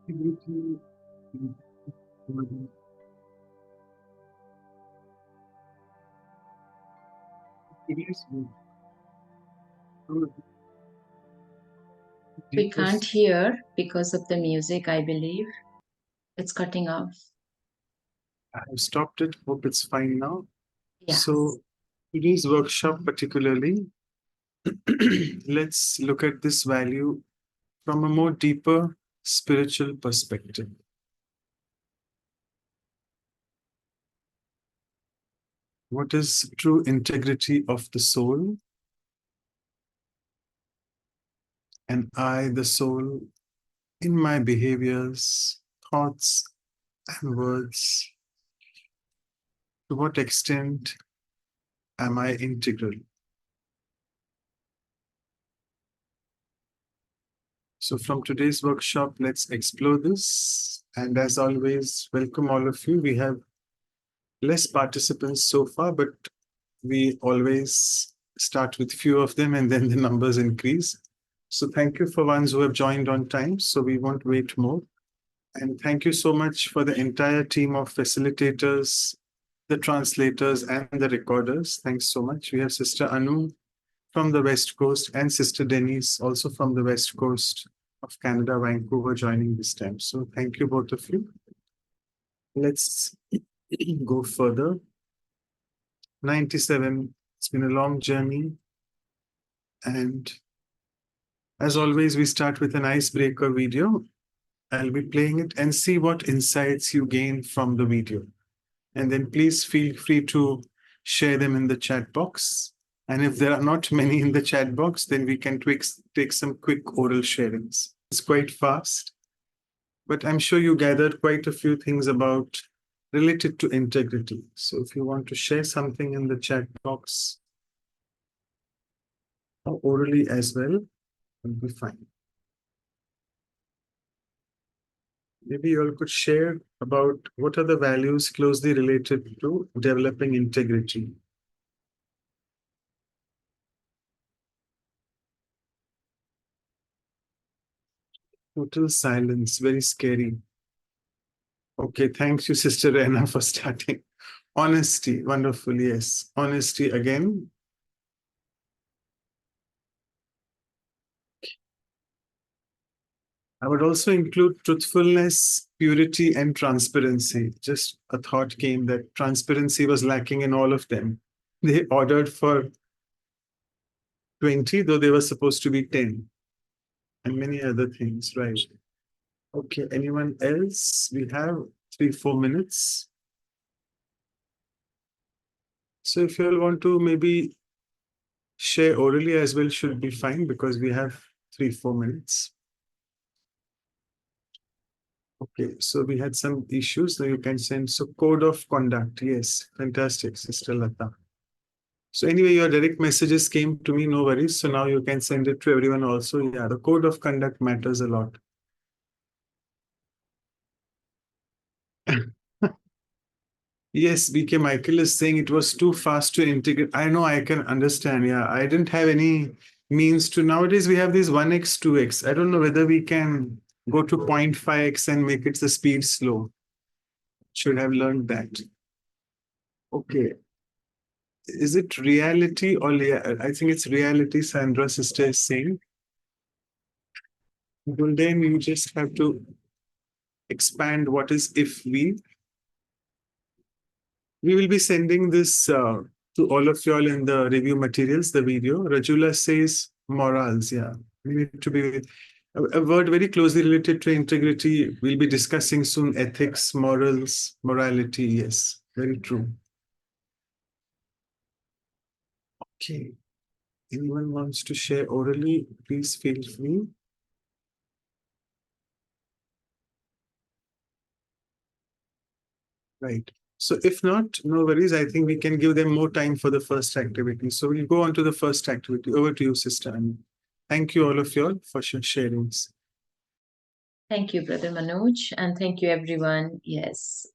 Integrity. We can't hear because of the music, I believe. It's cutting off. I have stopped it. Hope it's fine now. Yeah. So, today's workshop, particularly, let's look at this value from a more deeper spiritual perspective. What is true integrity of the soul? And I, the soul, in my behaviors, thoughts, and words, to what extent am I integral? So, from today's workshop, let's explore this. And as always, welcome all of you. We have less participants so far, but we always start with few of them and then the numbers increase. So, thank you for ones who have joined on time. So, we won't wait more. And thank you so much for the entire team of facilitators, the translators, and the recorders. Thanks so much. We have Sister Anu from the West Coast and Sister Denise also from the West Coast of Canada, Vancouver, joining this time. So thank you, both of you. Let's go further. 97. It's been a long journey. And as always, we start with an icebreaker video. I'll be playing it and see what insights you gain from the video. And then please feel free to share them in the chat box. And if there are not many in the chat box, then we can take some quick oral sharings. It's quite fast, but I'm sure you gathered quite a few things about related to integrity. So if you want to share something in the chat box or orally as well, it'll be fine. Maybe you all could share about what are the values closely related to developing integrity. Total silence, very scary. Okay, thank you, Sister Rena, for starting. Honesty, wonderful, yes. Honesty again. I would also include truthfulness, purity, and transparency. Just a thought came that transparency was lacking in all of them. They ordered for 20, though they were supposed to be 10, and many other things, right? Okay, anyone else? We have 3-4 minutes. So if you all want to maybe share orally as well, should be fine because we have 3-4 minutes. Okay, so we had some issues. So you can send. So code of conduct. Yes, fantastic, Sister Lata. So anyway, your direct messages came to me, no worries. So now you can send it to everyone also. Yeah, the code of conduct matters a lot. Yes, BK Michael is saying it was too fast to integrate. I know, I can understand. Yeah, I didn't have any means to. Nowadays, we have these 1x, 2x. I don't know whether we can go to 0.5x and make it the speed slow. Should have learned that. Okay. Is it reality or I think it's reality, Sandra sister is saying. Well, then you just have to expand what is if we. We will be sending this to all of y'all in the review materials, the video. Rajula says morals. Yeah, we need to be a word very closely related to integrity. We'll be discussing soon ethics, morals, morality. Yes, very true. Okay. Anyone wants to share orally, please feel free. Right. So if not, no worries. I think we can give them more time for the first activity. So we'll go on to the first activity. Over to you, Sister Annie. Thank you all of you all for sharings. Thank you, Brother Manoj, and thank you, everyone. Yes.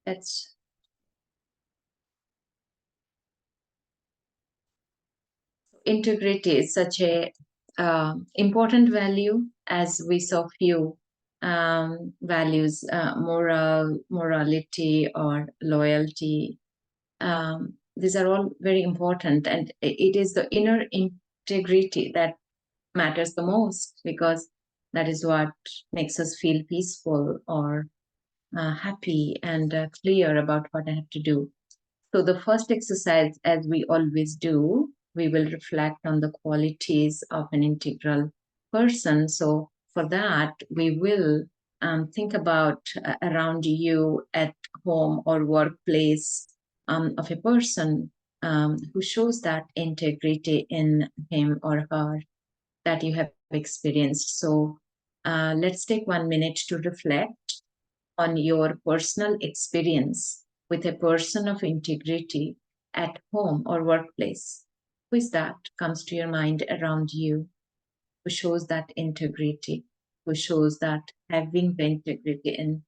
Let's. Integrity is such a important value, as we saw few values, morality or loyalty. These are all very important, and it is the inner integrity that matters the most, because that is what makes us feel peaceful or happy and clear about what I have to do. So the first exercise, as we always do, we will reflect on the qualities of an integral person. So for that, we will think about around you at home or workplace of a person who shows that integrity in him or her that you have experienced. So let's take 1 minute to reflect on your personal experience with a person of integrity at home or workplace. Who is that comes to your mind around you, who shows that integrity, who shows that having the integrity in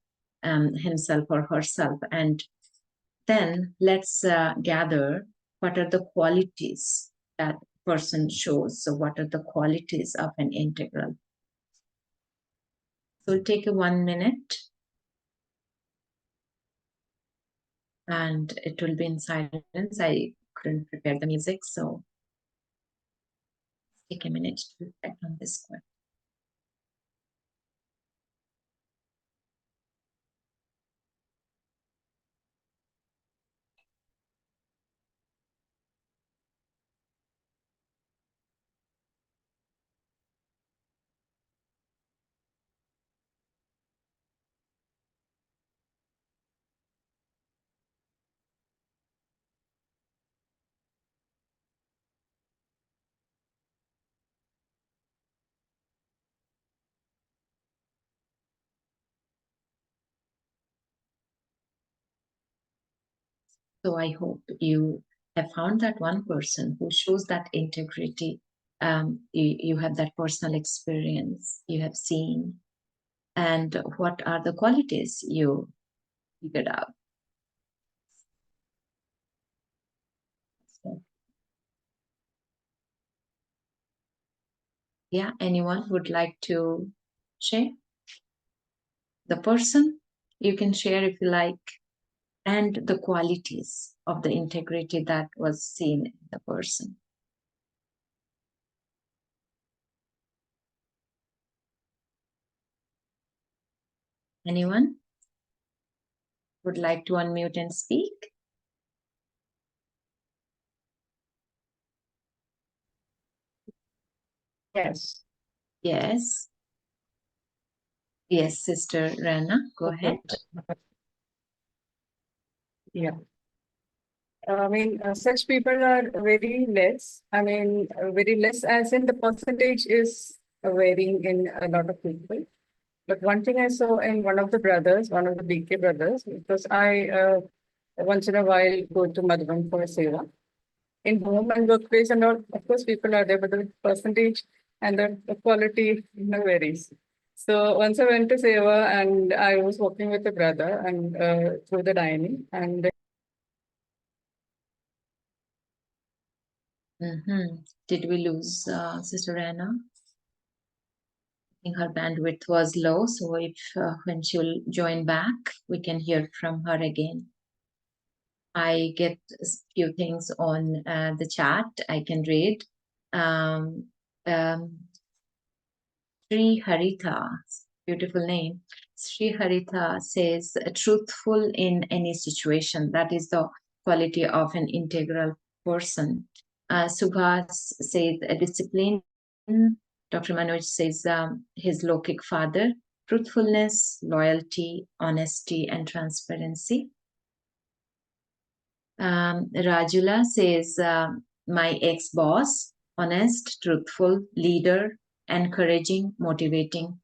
himself or herself? And then let's gather what are the qualities that person shows. So what are the qualities of an integral? So we'll take a 1 minute, and it will be in silence. I couldn't prepare the music, so take a minute to reflect on this question. So I hope you have found that one person who shows that integrity. You have that personal experience, you have seen, and what are the qualities you figured out? So, yeah, anyone would like to share? The person, you can share if you like, and the qualities of the integrity that was seen in the person. Anyone would like to unmute and speak? Yes. Yes. Yes, Sister Rana, go ahead. Yeah. Such people are very less. Very less as in the percentage is varying in a lot of people. But one thing I saw in one of the brothers, one of the BK brothers, because I once in a while go to Madhuban for a seva. In home and workplace and all, of course, people are there, but the percentage and the quality varies. So once I went to seva and I was working with a brother and through the dining, and Did we lose Sister Anna? I think her bandwidth was low, so if when she'll join back, we can hear from her again. I get a few things on the chat I can read. Sri Haritha, beautiful name. Sri Haritha says, truthful in any situation. That is the quality of an integral person. Subhas says, discipline. Dr. Manoj says, his Lokik father. Truthfulness, loyalty, honesty, and transparency. Rajula says, my ex-boss, honest, truthful, leader, encouraging, motivating.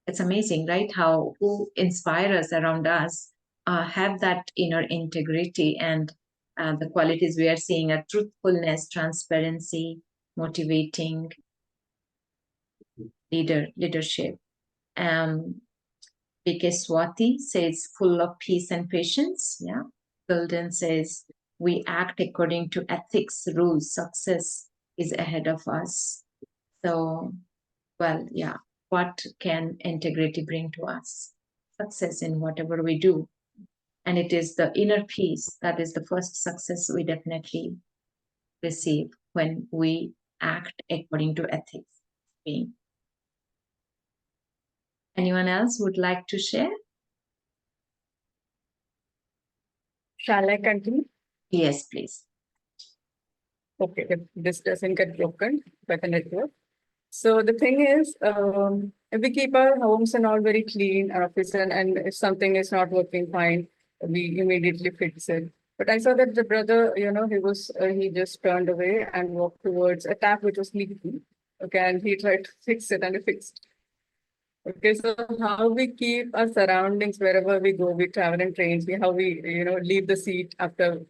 It's amazing, right? How who inspire us around us have that inner integrity, and the qualities we are seeing are truthfulness, transparency, motivating, leadership. Because Swati says full of peace and patience. Yeah. Golden says we act according to ethics, rules, success is ahead of us. So, well, yeah, what can integrity bring to us? Success in whatever we do. And it is the inner peace that is the first success we definitely receive when we act according to ethics. Being. Anyone else would like to share? Shall I continue? Yes, please. Okay, if this doesn't get broken by the network. So the thing is, if we keep our homes and all very clean, our office, and if something is not working fine, we immediately fix it. But I saw that the brother, he just turned away and walked towards a tap which was leaking. Okay, and he tried to fix it and he fixed. Okay, so how we keep our surroundings wherever we go, we travel in trains, how we, leave the seat after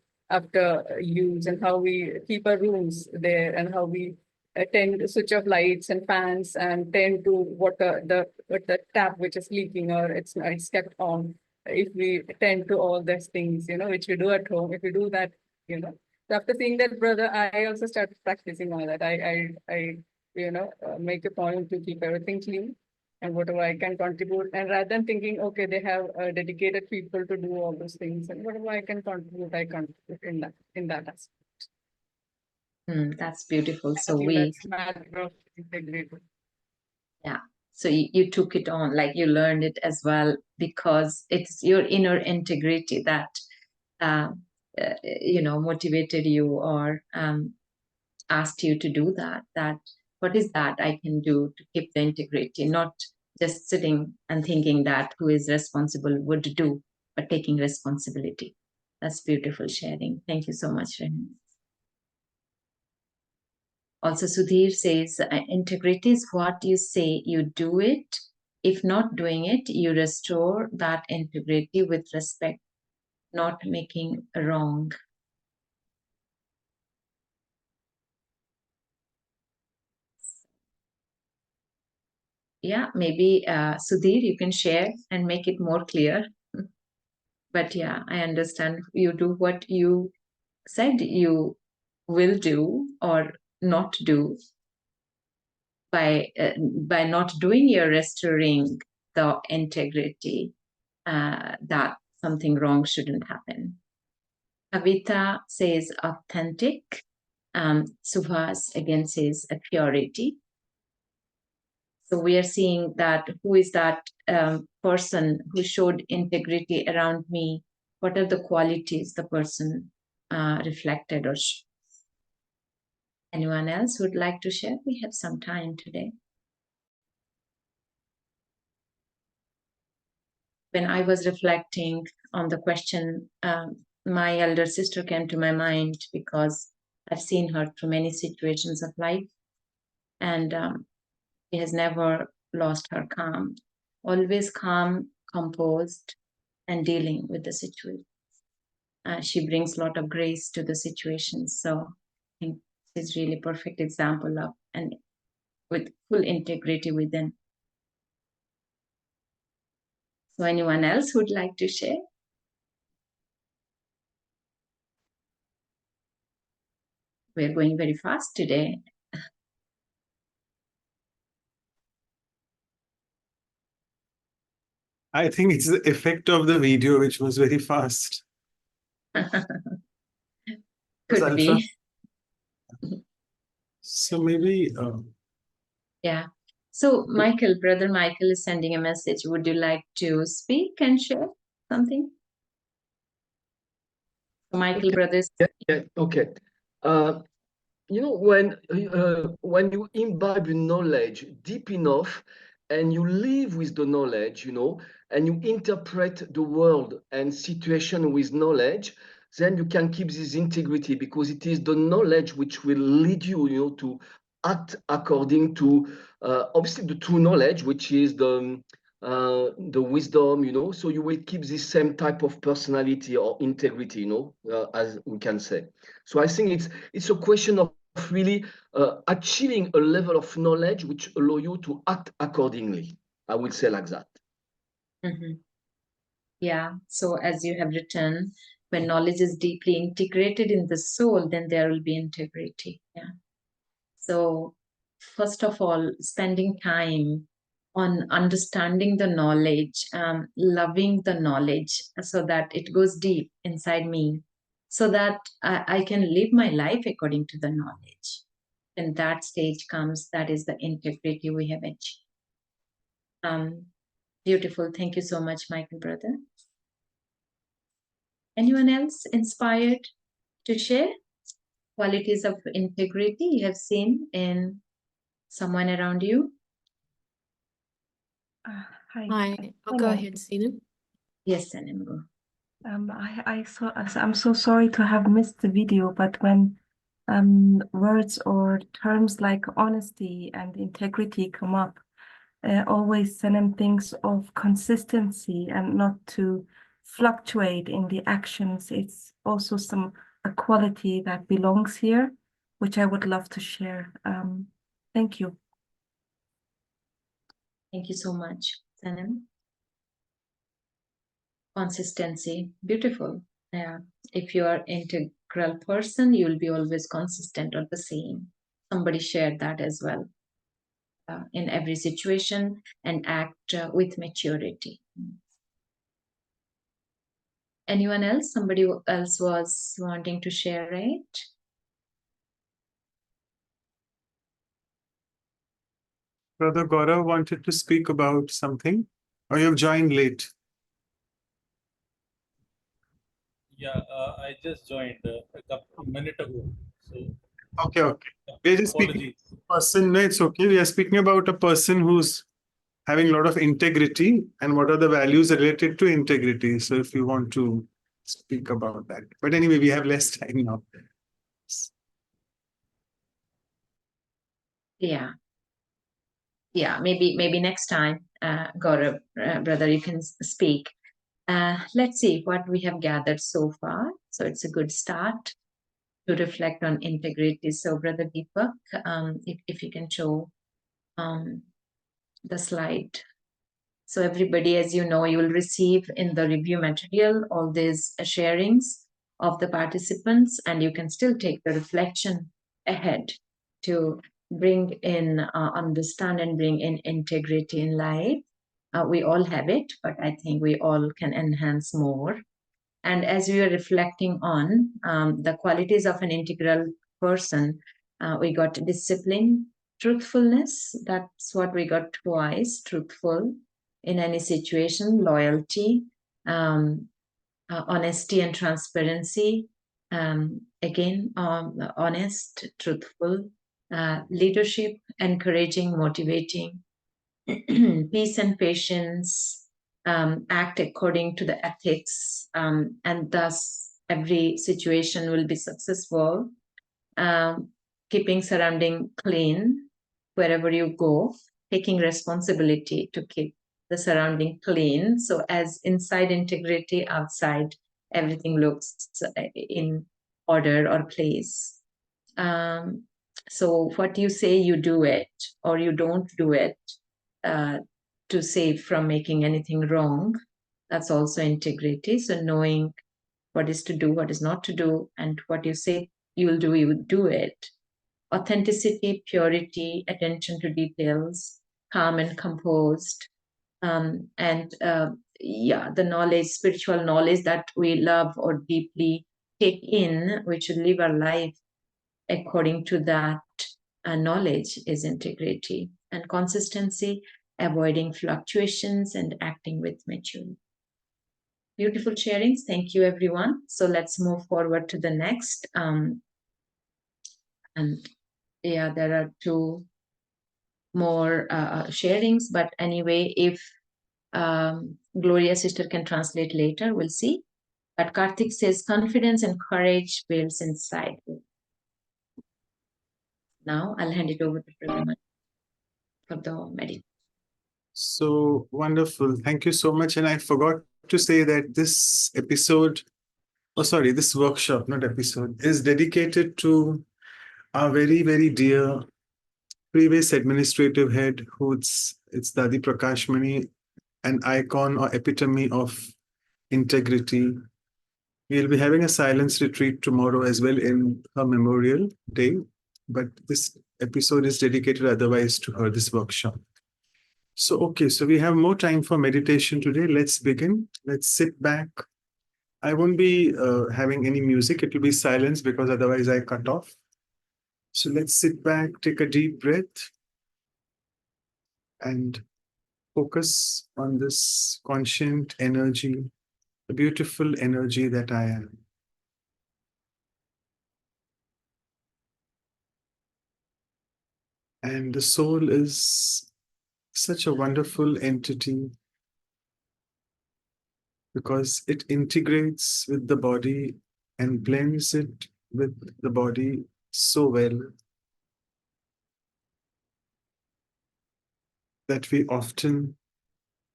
use, and how we keep our rooms there, and how we tend to switch off lights and fans and tend to water the tap which is leaking, or it's kept on. If we tend to all these things, which we do at home, if we do that, So after seeing that brother, I also started practicing all that. I make a point to keep everything clean and whatever I can contribute. And rather than thinking, okay, they have dedicated people to do all those things, and whatever I can contribute, I contribute in that aspect. That's beautiful. I So think we, that's matter of integrity. yeah. So you took it on, like you learned it as well, because it's your inner integrity that, motivated you or asked you to do that. That what is that I can do to keep the integrity, not just sitting and thinking that who is responsible would do, but taking responsibility. That's beautiful sharing. Thank you so much, Rehan. Also, Sudhir says, integrity is what you say, you do it. If not doing it, you restore that integrity with respect, not making wrong. Yeah, maybe Sudhir, you can share and make it more clear. But yeah, I understand you do what you said you will do or not do. By not doing, you're restoring the integrity that something wrong shouldn't happen. Kavita says authentic. Subhas again says a purity. So we are seeing that who is that person who showed integrity around me? What are the qualities the person reflected or anyone else would like to share? We have some time today. When I was reflecting on the question, my elder sister came to my mind because I've seen her through many situations of life, and she has never lost her calm, always calm, composed, and dealing with the situation. She brings a lot of grace to the situation. So I think she's really perfect example of and with full integrity within. So anyone else would like to share? We're going very fast today. I think it's the effect of the video, which was very fast. Could be. So maybe, Yeah. So Michael, brother Michael is sending a message. Would you like to speak and share something? Michael, Okay. brothers. Yeah, okay. When you imbibe knowledge deep enough and you live with the knowledge, and you interpret the world and situation with knowledge, then you can keep this integrity, because it is the knowledge which will lead you, to act according to obviously the true knowledge, which is the wisdom, so you will keep this same type of personality or integrity, as we can say. So I think it's a question of really achieving a level of knowledge which allow you to act accordingly. I would say like that. Mm-hmm. Yeah. So as you have written, when knowledge is deeply integrated in the soul, then there will be integrity. Yeah. So, first of all, spending time on understanding the knowledge, loving the knowledge so that it goes deep inside me, so that I can live my life according to the knowledge. When that stage comes, that is the integrity we have achieved. Beautiful. Thank you so much, Michael, brother. Anyone else inspired to share qualities of integrity you have seen in someone around you? Hi. Hi, I'll go Hello. ahead, Sina. Yes, Sanem, go. I'm so sorry to have missed the video, but when words or terms like honesty and integrity come up, always Sanem thinks of consistency and not to fluctuate in the actions. It's also a quality that belongs here, which I would love to share. Thank you. Thank you so much, Sanem. Consistency, beautiful. Yeah. If you are integral person, you will be always consistent or the same. Somebody shared that as well. In every situation and act with maturity. Anyone else? Somebody else was wanting to share, right? Brother Gaurav wanted to speak about something, or you have joined late. Yeah, I just joined a minute ago. So, Okay. We're just speaking apologies. person. No, it's okay. We are speaking about a person who's having a lot of integrity and what are the values related to integrity. So if you want to speak about that. But anyway, we have less time now. Yeah. Maybe next time, Gaurav, brother, you can speak. Let's see what we have gathered so far. So it's a good start to reflect on integrity. So, Brother Deepak, if you can show the slide. So everybody, as you know, you will receive in the review material all these sharings of the participants, and you can still take the reflection ahead to bring in, understand and bring in integrity in life. We all have it, but I think we all can enhance more. And as we are reflecting on the qualities of an integral person, we got discipline, truthfulness. That's what we got twice, truthful in any situation, loyalty, honesty and transparency. Again, honest, truthful, leadership, encouraging, motivating, peace and patience, act according to the ethics, and thus every situation will be successful. Keeping surrounding clean wherever you go, taking responsibility to keep the surrounding clean. So as inside integrity, outside everything looks in order or place. So what you say, you do it, or you don't do it to save from making anything wrong. That's also integrity. So knowing what is to do, what is not to do, and what you say you will do, you will do it. Authenticity, purity, attention to details, calm and composed, and the knowledge, spiritual knowledge that we love or deeply take in, we should live our life according to that knowledge is integrity. And consistency, avoiding fluctuations and acting with maturity. Beautiful sharings. Thank you, everyone. So let's move forward to the next. And yeah, there are two more sharings, but anyway, if Gloria sister can translate later, we'll see. But Karthik says confidence and courage builds inside you. Now I'll hand it over to Pradama for the meditation. So wonderful. Thank you so much. And I forgot to say that this episode, this workshop, not episode, is dedicated to our very, very dear previous administrative head, it's Dadi Prakashmani, an icon or epitome of integrity. We'll be having a silence retreat tomorrow as well in her memorial day. But this episode is dedicated otherwise to her, this workshop. So, okay, so we have more time for meditation today. Let's begin. Let's sit back. I won't be having any music. It will be silence because otherwise I cut off. So let's sit back, take a deep breath, and focus on this conscient energy, the beautiful energy that I am. And the soul is such a wonderful entity because it integrates with the body and blends it with the body so well that we often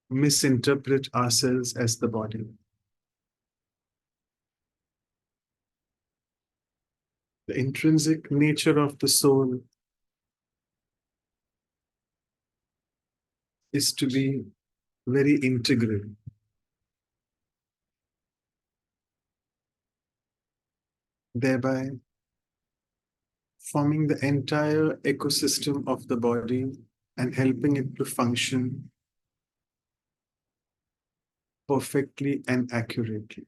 misinterpret ourselves as the body. The intrinsic nature of the soul is to be very integral. Thereby forming the entire ecosystem of the body and helping it to function perfectly and accurately.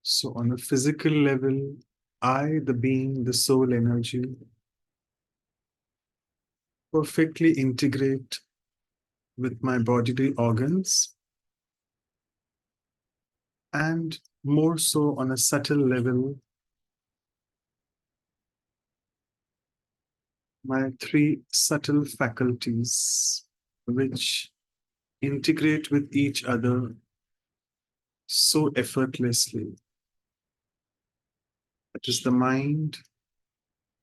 So on a physical level, I, the being, the soul energy, perfectly integrate with my bodily organs, and more so on a subtle level, my three subtle faculties, which integrate with each other so effortlessly. That is the mind,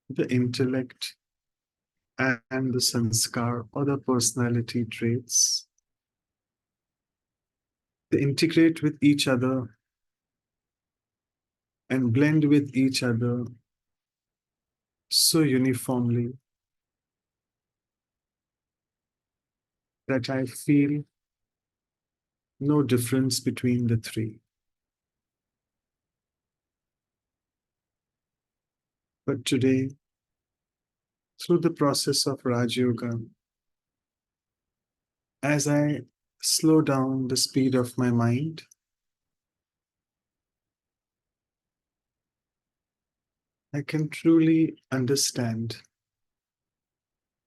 the intellect, and the sanskar or the personality traits. They integrate with each other and blend with each other so uniformly that I feel no difference between the three. But today, through the process of Raj Yoga, as I slow down the speed of my mind, I can truly understand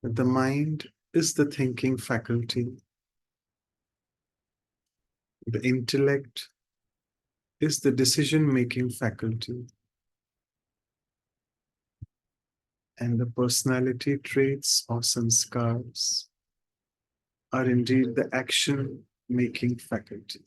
that the mind is the thinking faculty, the intellect is the decision-making faculty, and the personality traits or sanskars are indeed the action-making faculty.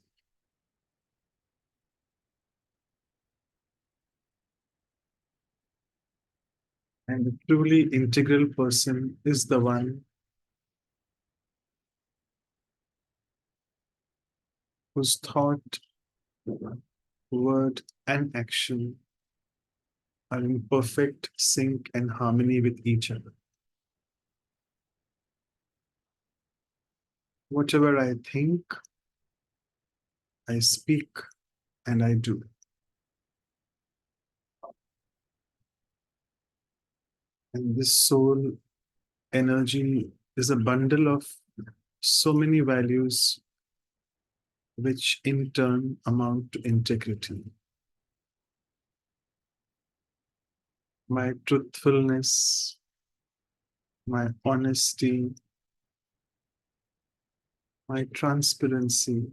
And the truly integral person is the one whose thought, word, and action are in perfect sync and harmony with each other. Whatever I think, I speak, and I do. And this soul energy is a bundle of so many values which in turn amount to integrity. My truthfulness, my honesty, my transparency,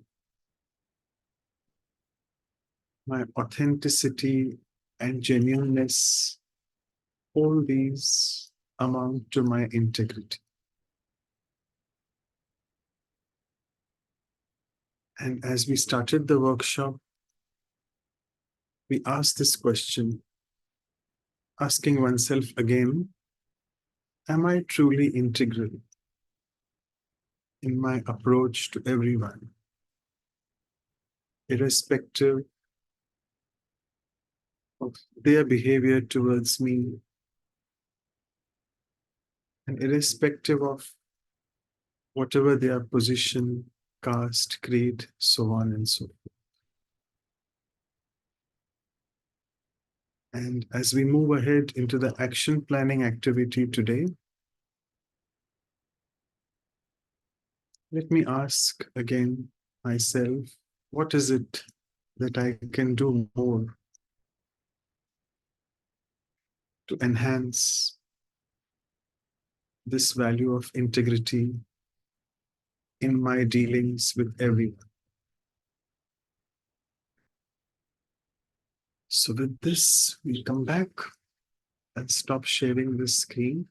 my authenticity and genuineness, all these amount to my integrity. And as we started the workshop, we asked this question, asking oneself again, am I truly integral in my approach to everyone, irrespective of their behavior towards me, and irrespective of whatever their position, caste, creed, so on and so forth. And as we move ahead into the action planning activity today, let me ask again myself, what is it that I can do more to enhance this value of integrity in my dealings with everyone? So with this, we'll come back and stop sharing this screen.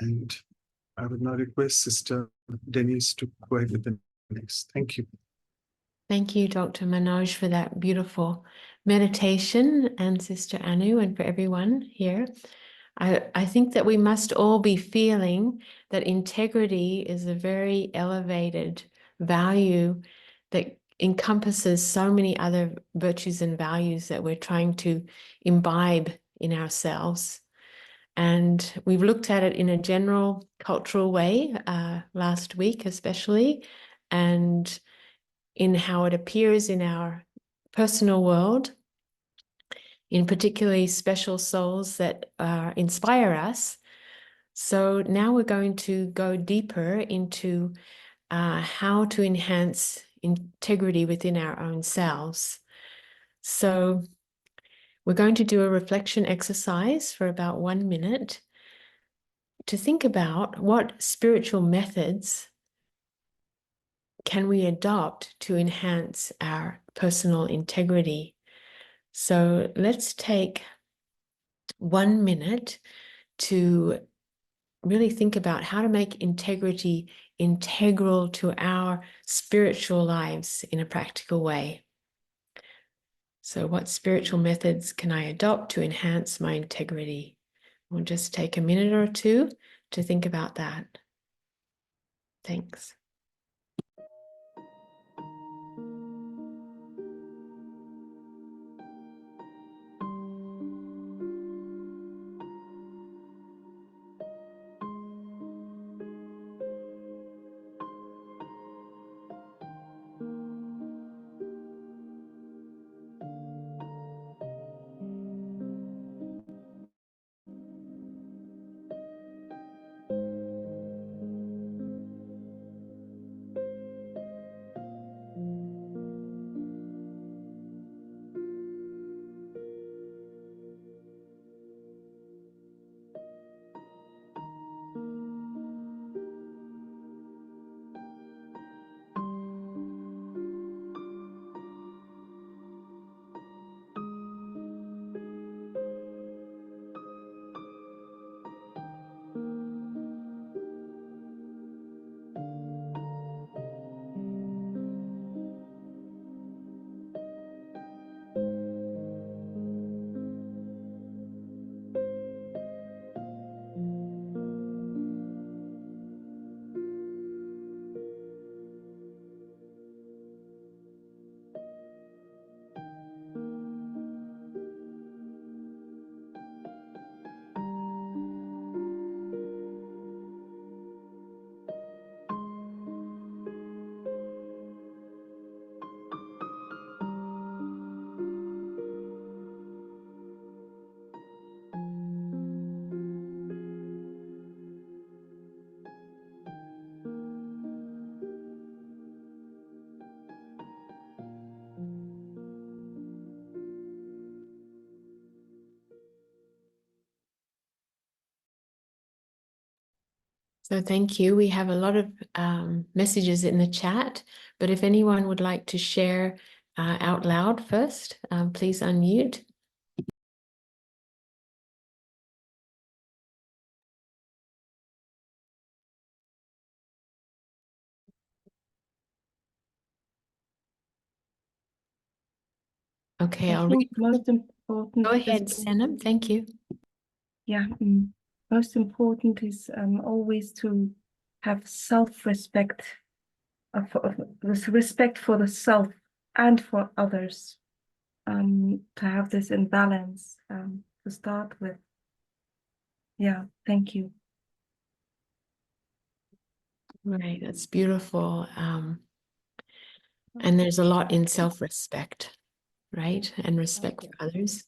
And I would now request Sister Denise to go ahead with the next. Thank you. Thank you, Dr. Manoj, for that beautiful meditation, and Sister Anu, and for everyone here. I think that we must all be feeling that integrity is a very elevated value that encompasses so many other virtues and values that we're trying to imbibe in ourselves. And we've looked at it in a general cultural way last week, especially, and in how it appears in our personal world, in particularly special souls that inspire us. So now we're going to go deeper into how to enhance integrity within our own selves. So we're going to do a reflection exercise for about 1 minute to think about what spiritual methods can we adopt to enhance our personal integrity. So let's take 1 minute to really think about how to make integrity integral to our spiritual lives in a practical way. So what spiritual methods can I adopt to enhance my integrity? We'll just take a minute or two to think about that. Thanks. So thank you. We have a lot of messages in the chat, but if anyone would like to share out loud first, please unmute. Okay, I I'll think read. most important Go is ahead, Senam. Thank you. yeah, most important is always to have self-respect, of this respect for the self and for others, to have this in balance, to start with. Yeah, thank you. Right, that's beautiful. And there's a lot in self-respect, right? And respect for others.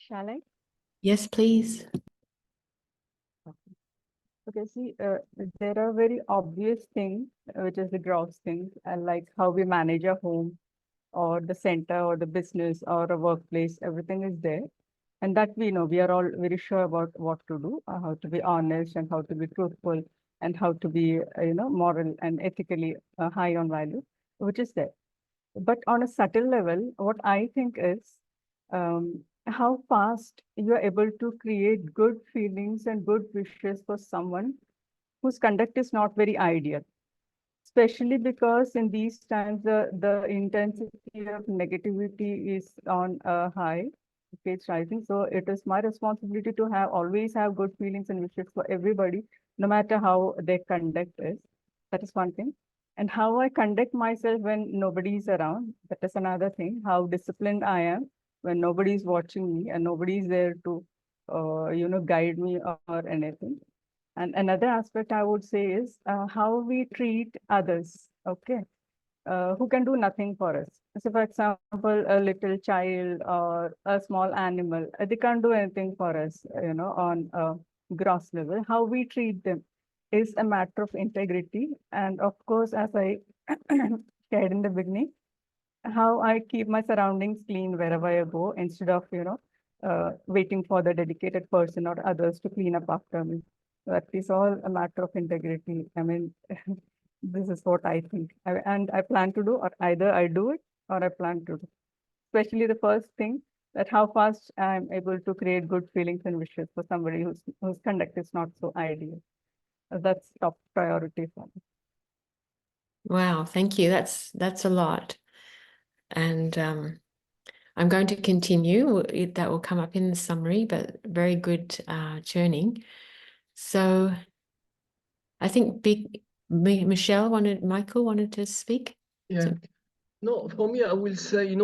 Shall I? Yes, please. Okay, see, there are very obvious things, which is the gross things, and like how we manage a home or the center or the business or a workplace, everything is there. And that we know, we are all very sure about what to do, how to be honest and how to be truthful and how to be, moral and ethically high on value, which is there. But on a subtle level, what I think is how fast you are able to create good feelings and good wishes for someone whose conduct is not very ideal, especially because in these times the intensity of negativity is on a high. Okay, it's rising. So it is my responsibility to always have good feelings and wishes for everybody, no matter how their conduct is. That is one thing. And how I conduct myself when nobody is around, that is another thing. How disciplined I am when nobody is watching me and nobody is there to, guide me or anything. And another aspect I would say is how we treat others, okay, who can do nothing for us. So for example, a little child or a small animal, they can't do anything for us, on a gross level. How we treat them is a matter of integrity. And of course, as I shared in the beginning, how I keep my surroundings clean wherever I go instead of, waiting for the dedicated person or others to clean up after me. That is all a matter of integrity. I mean, this is what I think. And I plan to do, or either I do it or I plan to do. Especially the first thing, that how fast I'm able to create good feelings and wishes for somebody whose conduct is not so ideal. That's top priority for me. Wow, thank you. That's a lot. And I'm going to continue. That will come up in the summary, but very good churning. So I think Michael wanted to speak. Yeah. So, No, for me, I will say,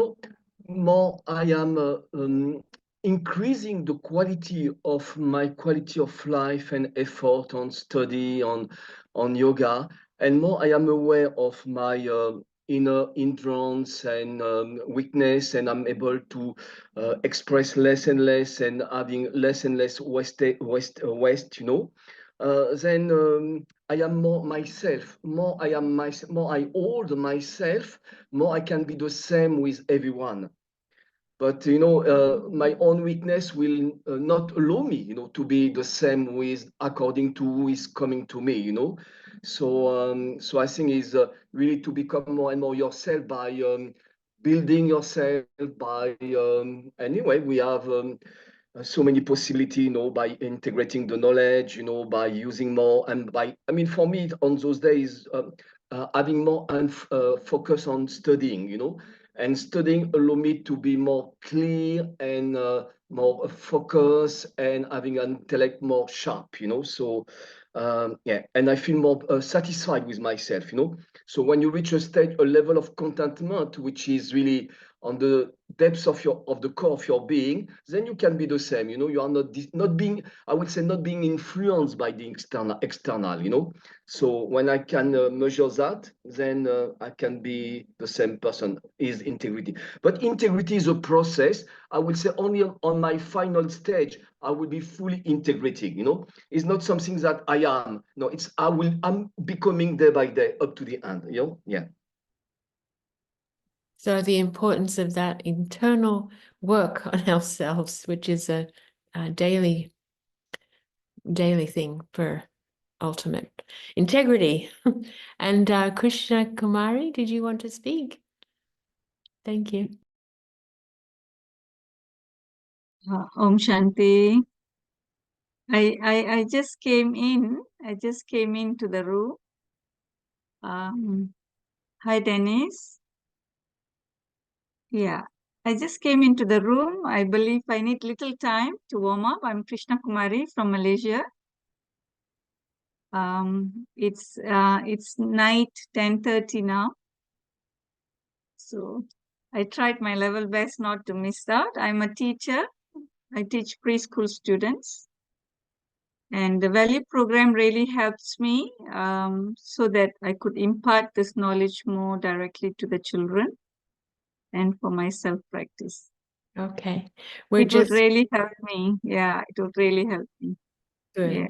more I am increasing the quality of my quality of life and effort on study, on yoga, and more I am aware of my inner hindrance and weakness, and I'm able to express less and less and having less and less waste, then I am more myself, more I am myself, more I hold myself, more I can be the same with everyone. But my own weakness will not allow me, to be the same with according to who is coming to me. So I think is really to become more and more yourself by building yourself by anyway we have. So many possibility, by integrating the knowledge, by using more, and I mean, for me, on those days, having more and focus on studying, and studying allow me to be more clear and more focused and having an intellect more sharp, So, yeah, and I feel more satisfied with myself, So when you reach a level of contentment, which is really on the depths of the core of your being, then you can be the same. You are not being, I would say, not being influenced by the external. So when I can measure that, then I can be the same person. Is integrity. But integrity is a process. I would say only on my final stage, I will be fully integrating. It's not something that I am. No, I'm becoming day by day up to the end. Yeah. so the importance of that internal work on ourselves, which is a daily thing for ultimate integrity. And Krishna Kumari, did you want to speak? Thank you. Om Shanti. I just came in. I just came into the room. Hi, Dennis. Yeah, I just came into the room. I believe I need little time to warm up. I'm Krishna Kumari from Malaysia. It's night 10:30 now. So I tried my level best not to miss out. I'm a teacher. I teach preschool students. And the value program really helps me so that I could impart this knowledge more directly to the children and for my self-practice. Okay. We're It would just really help me. Yeah, it would really help me. good. Yeah.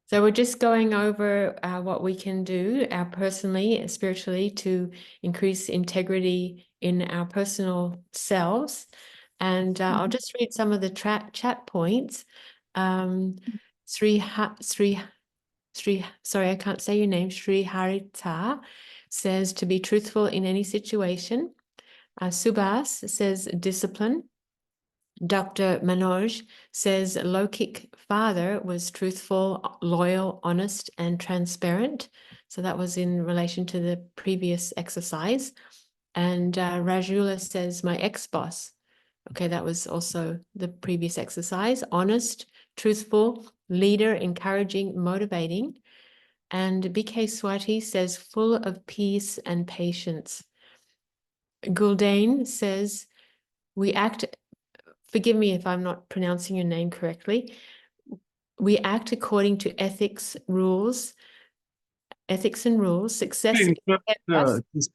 So we're just going over what we can do personally, spiritually, to increase integrity in our personal selves. And I'll just read some of the chat points. Sorry, I can't say your name. Sri Harita says to be truthful in any situation. Subhas says discipline. Dr. Manoj says Lokik father was truthful, loyal, honest, and transparent. So that was in relation to the previous exercise. And Rajula says my ex-boss. Okay, that was also the previous exercise. Honest, truthful, leader, encouraging, motivating. And BK Swati says full of peace and patience. Guldain says we act. Forgive me if I'm not pronouncing your name correctly. We act according to ethics and rules. Success.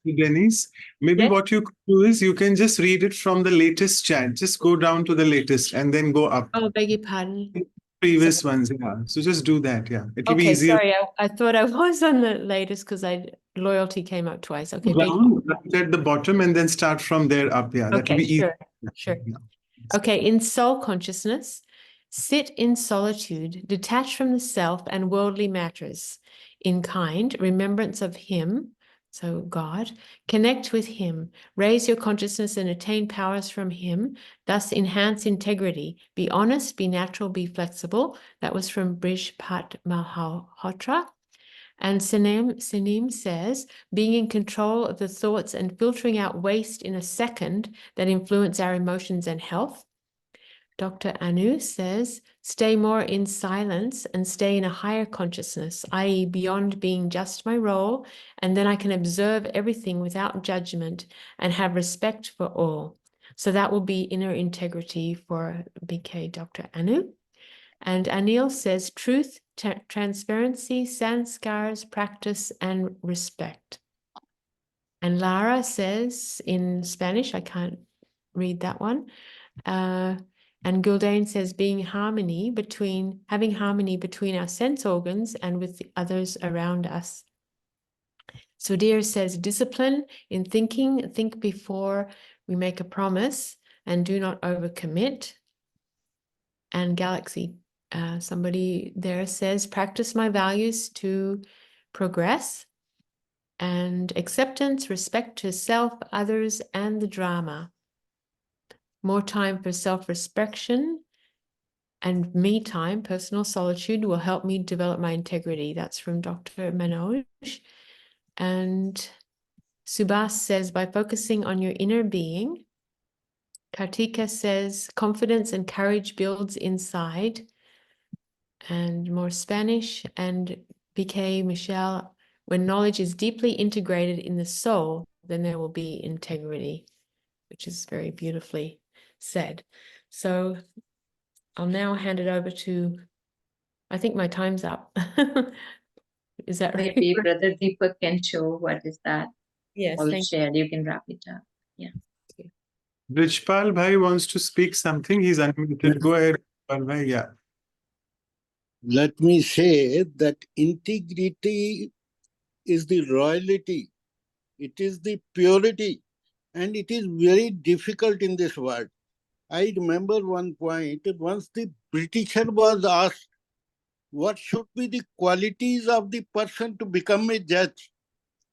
Denise, maybe Yes? what you could do is you can just read it from the latest chat. Just go down to the latest and then go up. Oh, beg your pardon. Previous ones, yeah. So just do that, yeah. It'll be Okay, easier. sorry. I thought I was on the latest because loyalty came up twice. Okay, Down, right at the bottom, and then start from there up. Yeah, that will okay, be easy. sure. Yeah. Okay, in soul consciousness, sit in solitude, detached from the self and worldly matters. In kind, remembrance of Him, so God, connect with Him, raise your consciousness and attain powers from Him, thus enhance integrity. Be honest, be natural, be flexible. That was from Brijpat Malhotra. And Sanim says, being in control of the thoughts and filtering out waste in a second that influence our emotions and health. Dr. Anu says, stay more in silence and stay in a higher consciousness, i.e. beyond being just my role, and then I can observe everything without judgment and have respect for all. So that will be inner integrity for BK Dr. Anu. And Anil says, truth, transparency, sanskars, practice, and respect. And Lara says in Spanish, I can't read that one. And Guldain says, having harmony between our sense organs and with the others around us. Sudhir says, discipline in thinking, think before we make a promise and do not overcommit. And Galaxy, somebody there says, practice my values to progress. And acceptance, respect to self, others, and the drama. More time for self-respect and me time, personal solitude, will help me develop my integrity. That's from Dr. Manoj. And Subhas says, by focusing on your inner being. Kartika says, confidence and courage builds inside. And more Spanish. And BK Michelle, when knowledge is deeply integrated in the soul, then there will be integrity, which is very beautifully said. So I'll now hand it over to, I think my time's up. Is that right? Maybe Brother Deepak can show what is that. Yes, All thank shared. You can wrap it up. Yeah. Brijpal Bhai wants to speak something. He's unmuted. Go ahead, Brijpal Bhai. Yeah. Let me say that integrity is the royalty. It is the purity. And it is very difficult in this world. I remember one point, once the Britisher was asked, what should be the qualities of the person to become a judge?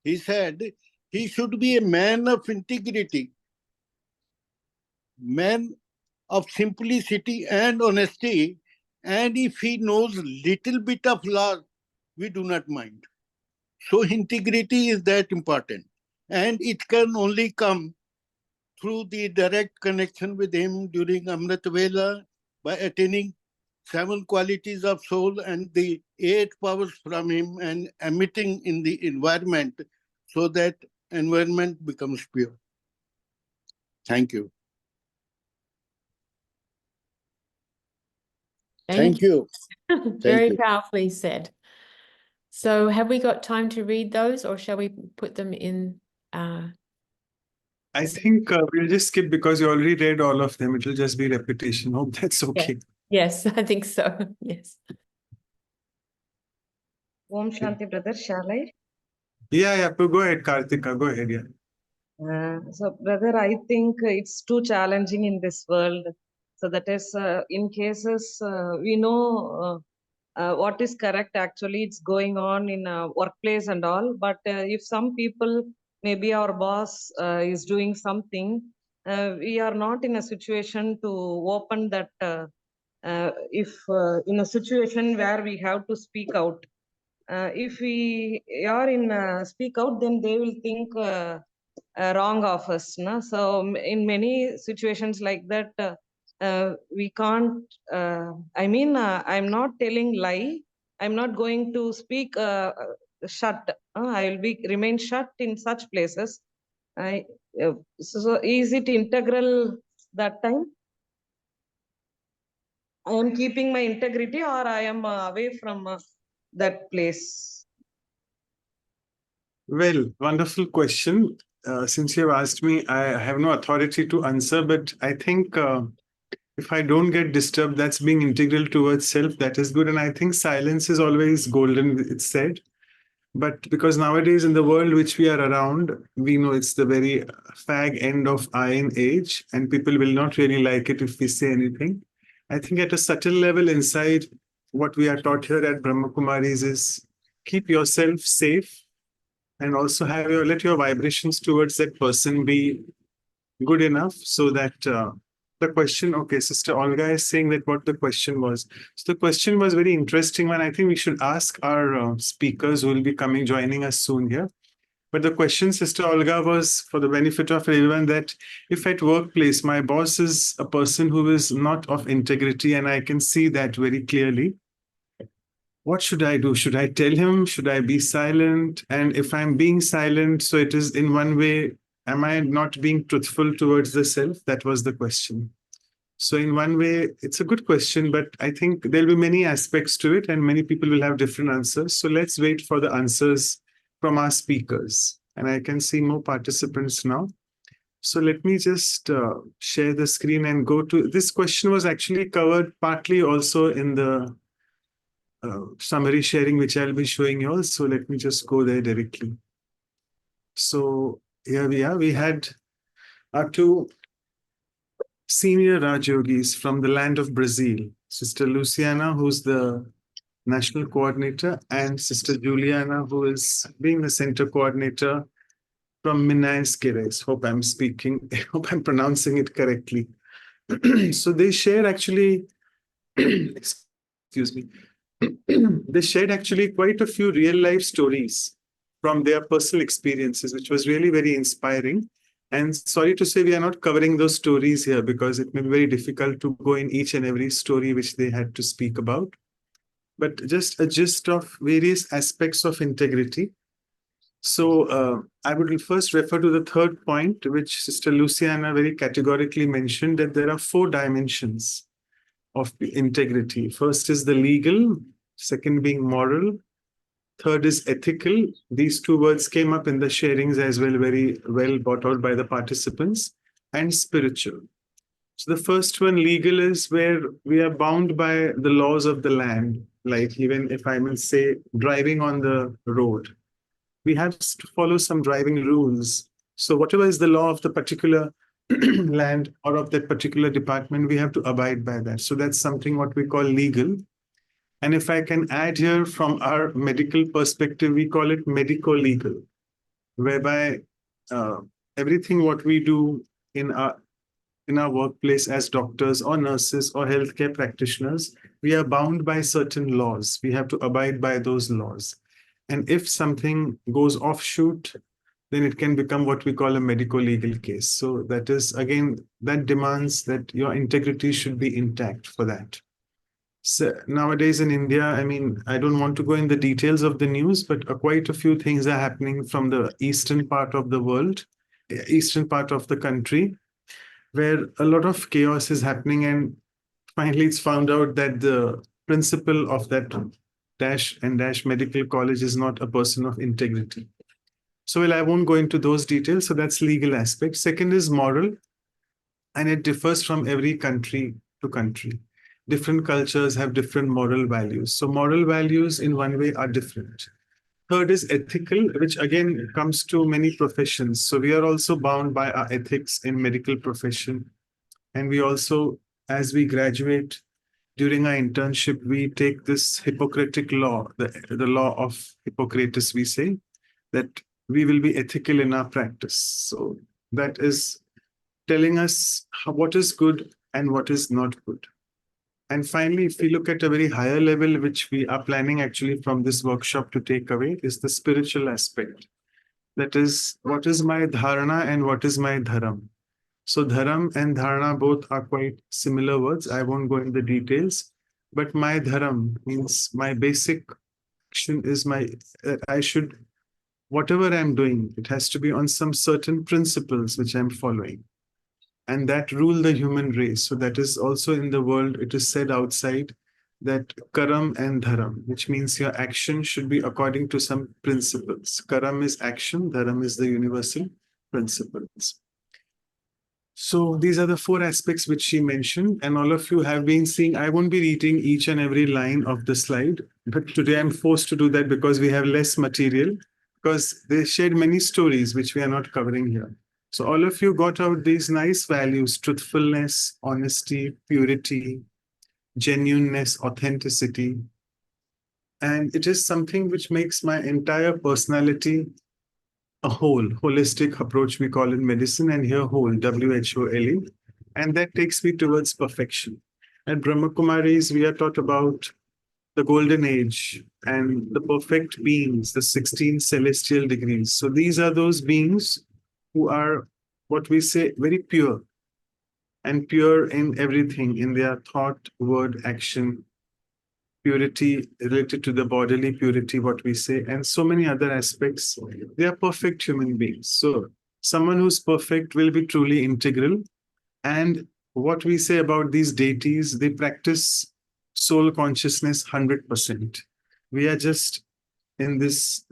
He said, he should be a man of integrity, man of simplicity and honesty, and if he knows little bit of law, we do not mind. So integrity is that important, and it can only come through the direct connection with him during Amrit Vela by attaining 7 qualities of soul and the 8 powers from him and emitting in the environment so that environment becomes pure. Thank you. Thank you. Very powerfully said. So have we got time to read those, or shall we put them in? I think we'll just skip because you already read all of them. It'll just be repetition. Hope that's okay. Yes, I think so. Yes. Om Shanti, brother. Shall I? Yeah, but go ahead, Kartika. Go ahead, yeah. So, brother, I think it's too challenging in this world. So that is, in cases we know what is correct. Actually, it's going on in a workplace and all. But if some people, maybe our boss is doing something, we are not in a situation to open that. If in a situation where we have to speak out, if we are in speak out, then they will think wrong of us. No? So in many situations like that, we can't. I'm not telling lie. I'm not going to speak shut. I will be remain shut in such places. So is it integral that time? I am keeping my integrity, or I am away from that place. Well, wonderful question. Since you have asked me, I have no authority to answer, but I think if I don't get disturbed, that's being integral towards self. That is good. And I think silence is always golden, it's said. But because nowadays in the world which we are around, we know it's the very fag end of iron age, and people will not really like it if we say anything. I think at a subtle level inside, what we are taught here at Brahma Kumaris is keep yourself safe and also have let your vibrations towards that person be good enough so that the question, okay, Sister Olga is saying that what the question was. So the question was very interesting one. I think we should ask our speakers who will be coming, joining us soon here. But the question, Sister Olga, was for the benefit of everyone that if at workplace, my boss is a person who is not of integrity, and I can see that very clearly, what should I do? Should I tell him? Should I be silent? And if I'm being silent, so it is in one way, am I not being truthful towards the self? That was the question. So in one way, it's a good question, but I think there'll be many aspects to it and many people will have different answers. So let's wait for the answers from our speakers. And I can see more participants now. So let me just share the screen and go to, this question was actually covered partly also in the summary sharing, which I'll be showing you all. So let me just go there directly. So here we are. We had our two senior Raj Yogis from the land of Brazil, Sister Luciana, who's the national coordinator, and Sister Juliana, who is being the center coordinator from Minas Gerais. Hope I'm pronouncing it correctly. So they share actually, excuse me, they shared actually quite a few real life stories from their personal experiences, which was really very inspiring. And sorry to say, we are not covering those stories here because it may be very difficult to go in each and every story which they had to speak about. But just a gist of various aspects of integrity. So I would first refer to the third point, which Sister Luciana very categorically mentioned, that there are 4 dimensions of integrity. First is the legal, second being moral, third is ethical. These 2 words came up in the sharings as well, very well brought out by the participants, and spiritual. So the first one, legal, is where we are bound by the laws of the land. Like even if I will say driving on the road, we have to follow some driving rules. So whatever is the law of the particular land or of that particular department, we have to abide by that. So that's something what we call legal. And if I can add here from our medical perspective, we call it medico-legal, whereby everything what we do in our workplace as doctors or nurses or healthcare practitioners, we are bound by certain laws. We have to abide by those laws. And if something goes offshoot, then it can become what we call a medico-legal case. So that is, again, that demands that your integrity should be intact for that. So nowadays in India, I mean, I don't want to go in the details of the news, but quite a few things are happening from the eastern part of the world, eastern part of the country, where a lot of chaos is happening. And finally, it's found out that the principal of that dash medical college is not a person of integrity. So, well, I won't go into those details. So that's legal aspect. Second is moral, and it differs from every country to country. Different cultures have different moral values. So moral values in one way are different. Third is ethical, which again comes to many professions. So we are also bound by our ethics in medical profession. And we also, as we graduate, during our internship, we take this Hippocratic law, the law of Hippocrates, we say, that we will be ethical in our practice. So that is telling us what is good and what is not good. And finally, if we look at a very higher level, which we are planning actually from this workshop to take away, is the spiritual aspect. That is, what is my dharana and what is my dharam? So dharam and dharana both are quite similar words. I won't go into the details, but my dharam means my basic action is I should, whatever I'm doing, it has to be on some certain principles which I'm following, and that rule the human race. So that is also in the world, it is said outside that karam and dharam, which means your action should be according to some principles. Karam is action, dharam is the universal principles. So these are the four aspects which she mentioned, and all of you have been seeing. I won't be reading each and every line of the slide, but today I'm forced to do that because we have less material, because they shared many stories which we are not covering here. So all of you got out these nice values: truthfulness, honesty, purity, genuineness, authenticity. And it is something which makes my entire personality a whole, holistic approach we call in medicine, and here whole, W-H-O-L-E. And that takes me towards perfection. At Brahma Kumaris, we are taught about the golden age and the perfect beings, the 16 celestial degrees. So these are those beings who are what we say very pure, and pure in everything, in their thought, word, action, purity related to the bodily purity, what we say, and so many other aspects. They are perfect human beings. So someone who's perfect will be truly integral. And what we say about these deities, they practice soul consciousness 100%. We are just in this,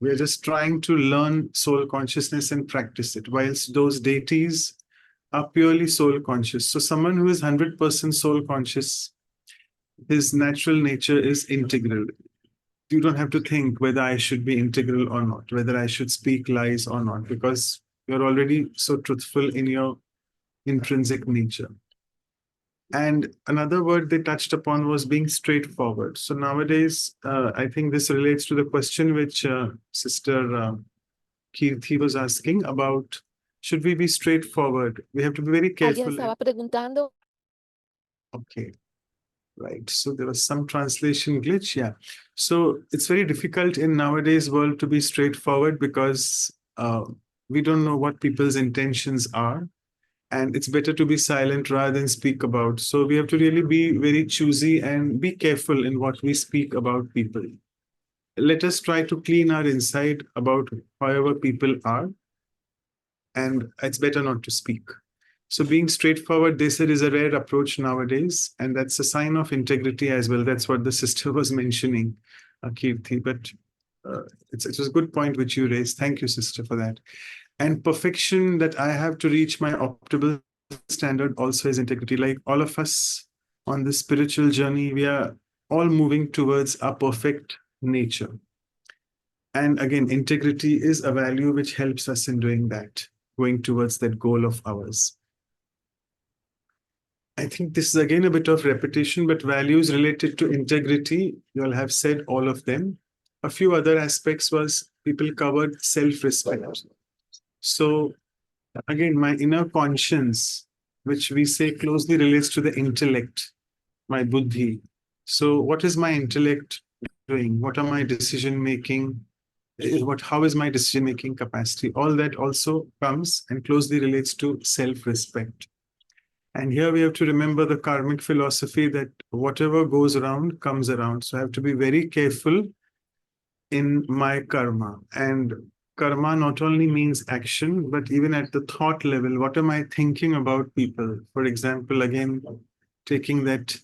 we are just trying to learn soul consciousness and practice it, whilst those deities are purely soul conscious. So someone who is 100% soul conscious, his natural nature is integral. You don't have to think whether I should be integral or not, whether I should speak lies or not, because you're already so truthful in your intrinsic nature. And another word they touched upon was being straightforward. So nowadays, I think this relates to the question which Sister Kirti was asking about, should we be straightforward? We have to be very Alguien careful. estaba preguntando. Okay. Right. So there was some translation glitch. Yeah. So it's very difficult in nowadays world to be straightforward because we don't know what people's intentions are. And it's better to be silent rather than speak about. So we have to really be very choosy and be careful in what we speak about people. Let us try to clean our inside about however people are. And it's better not to speak. So being straightforward, they said, is a rare approach nowadays, and that's a sign of integrity as well. That's what the sister was mentioning, Kirti. But it was a good point which you raised. Thank you, sister, for that. And perfection, that I have to reach my optimal standard also is integrity. Like all of us on this spiritual journey, we are all moving towards our perfect nature. And again, integrity is a value which helps us in doing that, going towards that goal of ours. I think this is again a bit of repetition, but values related to integrity, you all have said all of them. A few other aspects was people covered self-respect. So again, my inner conscience, which we say closely relates to the intellect, my buddhi. So what is my intellect doing? What are my decision-making? How is my decision-making capacity? All that also comes and closely relates to self-respect. And here we have to remember the karmic philosophy that whatever goes around comes around. So I have to be very careful in my karma. And karma not only means action, but even at the thought level, what am I thinking about people? For example, again, taking that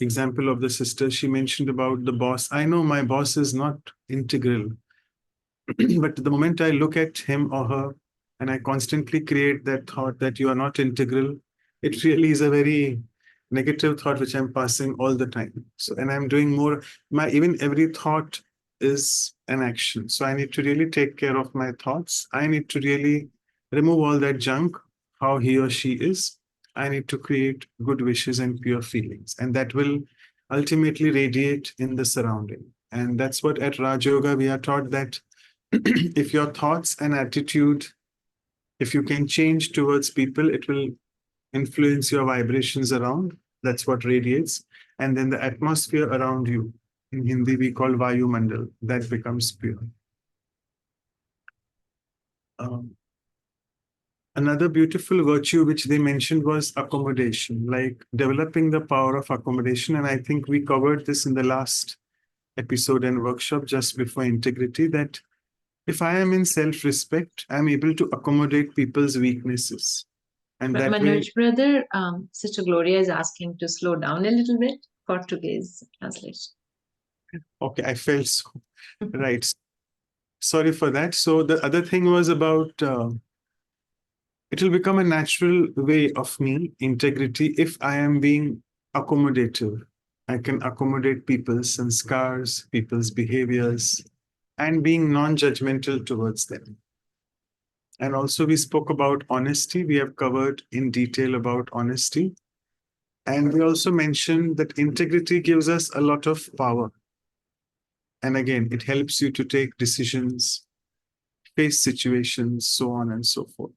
example of the sister, she mentioned about the boss. I know my boss is not integral. But the moment I look at him or her and I constantly create that thought that you are not integral, it really is a very negative thought which I'm passing all the time. So, and I'm doing more, my even every thought is an action. So I need to really take care of my thoughts. I need to really remove all that junk, how he or she is. I need to create good wishes and pure feelings. And that will ultimately radiate in the surrounding. And that's what at Raj Yoga we are taught that if your thoughts and attitude, if you can change towards people, it will influence your vibrations around. That's what radiates. And then the atmosphere around you, in Hindi we call Vayu Mandal, that becomes pure. Another beautiful virtue which they mentioned was accommodation, like developing the power of accommodation. And I think we covered this in the last episode and workshop just before integrity, that if I am in self-respect, I'm able to accommodate people's weaknesses. And But that way, Manoj brother, Sister Gloria is asking to slow down a little bit for today's translation. okay, I felt so. Right. Sorry for that. So the other thing was about it will become a natural way of me, integrity, if I am being accommodative. I can accommodate people's sanskars, people's behaviors, and being non-judgmental towards them. And also we spoke about honesty. We have covered in detail about honesty. And we also mentioned that integrity gives us a lot of power. And again, it helps you to take decisions, face situations, so on and so forth.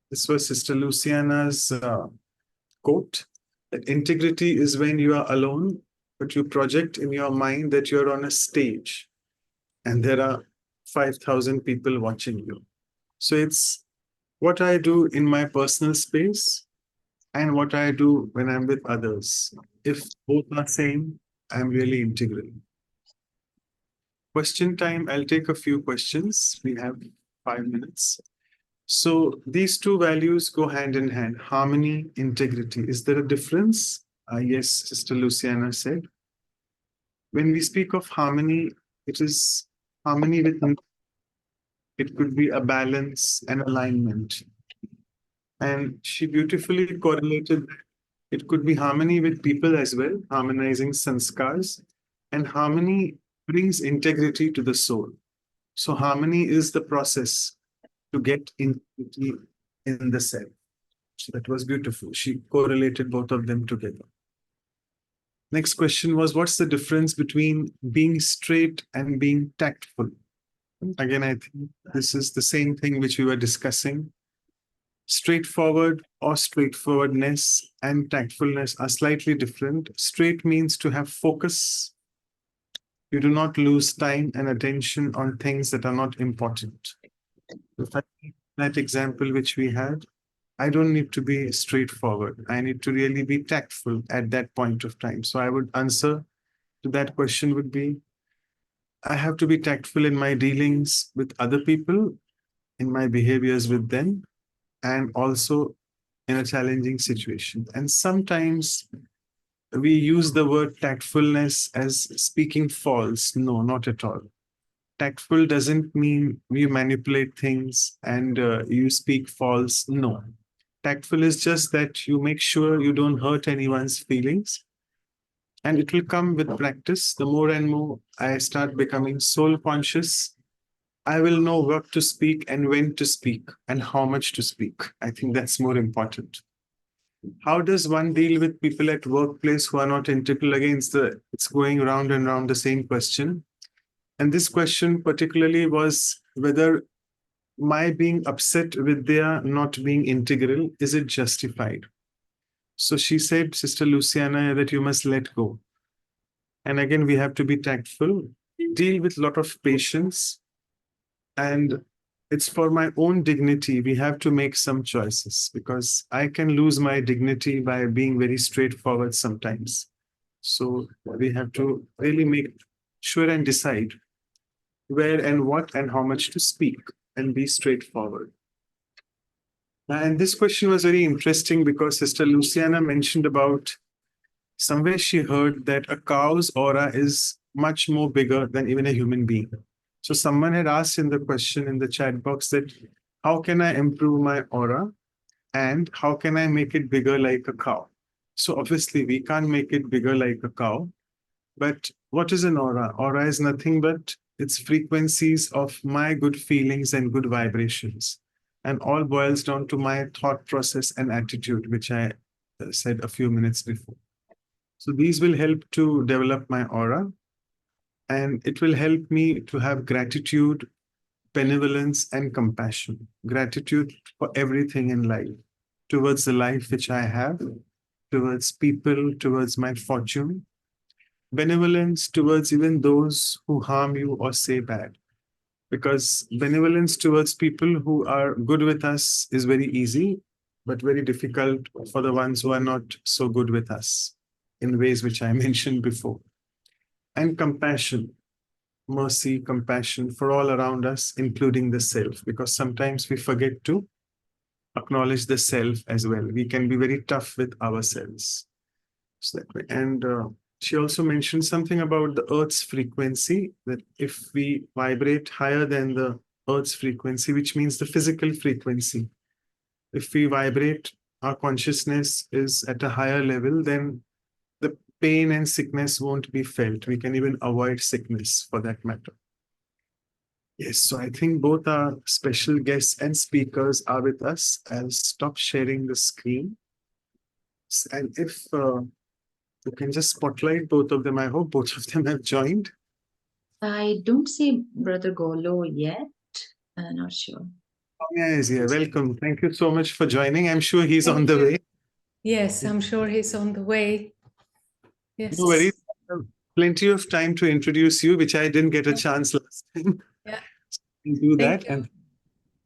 This was Sister Luciana's quote, that integrity is when you are alone, but you project in your mind that you're on a stage and there are 5,000 people watching you. So it's what I do in my personal space and what I do when I'm with others. If both are same, I'm really integral. Question time, I'll take a few questions. We have 5 minutes. So these two values go hand in hand, harmony, integrity. Is there a difference? Yes, Sister Luciana said. When we speak of harmony, it is harmony with, it could be a balance and alignment. And she beautifully correlated that it could be harmony with people as well, harmonizing sanskars. And harmony brings integrity to the soul. So harmony is the process to get integrity in the self. So that was beautiful. She correlated both of them together. Next question was, what's the difference between being straight and being tactful? Again, I think this is the same thing which we were discussing. Straightforward or straightforwardness and tactfulness are slightly different. Straight means to have focus. You do not lose time and attention on things that are not important. If I take that example which we had, I don't need to be straightforward. I need to really be tactful at that point of time. So I would answer to that question would be, I have to be tactful in my dealings with other people, in my behaviors with them, and also in a challenging situation. And sometimes we use the word tactfulness as speaking false. No, not at all. Tactful doesn't mean you manipulate things and you speak false. No. Tactful is just that you make sure you don't hurt anyone's feelings. And it will come with practice. The more and more I start becoming soul conscious, I will know what to speak and when to speak and how much to speak. I think that's more important. How does one deal with people at workplace who are not integral? Again, it's going round and round the same question. And this question particularly was whether my being upset with their not being integral, is it justified? So she said, Sister Luciana, that you must let go. And again, we have to be tactful, deal with a lot of patience. And it's for my own dignity. We have to make some choices because I can lose my dignity by being very straightforward sometimes. So we have to really make sure and decide where and what and how much to speak and be straightforward. And this question was very interesting because Sister Luciana mentioned about somewhere she heard that a cow's aura is much more bigger than even a human being. So someone had asked in the question in the chat box that how can I improve my aura and how can I make it bigger like a cow? So obviously we can't make it bigger like a cow, but what is an aura? Aura is nothing but it's frequencies of my good feelings and good vibrations. And all boils down to my thought process and attitude, which I said a few minutes before. So these will help to develop my aura, and it will help me to have gratitude, benevolence, and compassion. Gratitude for everything in life, towards the life which I have, towards people, towards my fortune. Benevolence towards even those who harm you or say bad. Because benevolence towards people who are good with us is very easy, but very difficult for the ones who are not so good with us in ways which I mentioned before. And compassion, mercy, compassion for all around us, including the self, because sometimes we forget to acknowledge the self as well. We can be very tough with ourselves. So that way. And she also mentioned something about the Earth's frequency, that if we vibrate higher than the Earth's frequency, which means the physical frequency, if we vibrate, our consciousness is at a higher level, then the pain and sickness won't be felt. We can even avoid sickness for that matter. Yes, so I think both our special guests and speakers are with us. I'll stop sharing the screen. And if you can just spotlight both of them. I hope both of them have joined. I don't see Brother Golo yet. I'm not sure. Sonja is here. Welcome. Thank you so much for joining. I'm sure he's Thank on the you. way. Yes, I'm sure he's on the way. Yes. No worries. Plenty of time to introduce you, which I didn't get a chance last time. Yeah. Do Thank that. you. And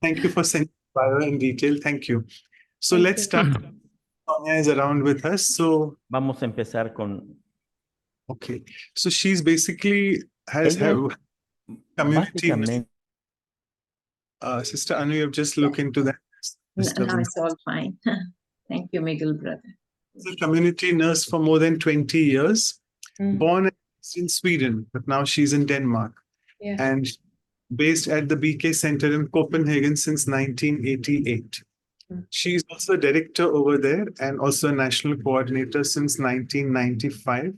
thank you for sending bio in detail. Thank you. So Thank let's you. start. Sonja is around with us. So, Vamos a empezar con okay. So she's basically has ella. her community. Básicamente, Sister Anu, you've just looked into that. Now it's all fine. Thank you, Miguel brother. She's a community nurse for more than 20 years, Mm. born in Sweden, but now she's in Denmark. Yeah. And based at the BK Center in Copenhagen since 1988. Mm. She's also a director over there and also a national coordinator since 1995.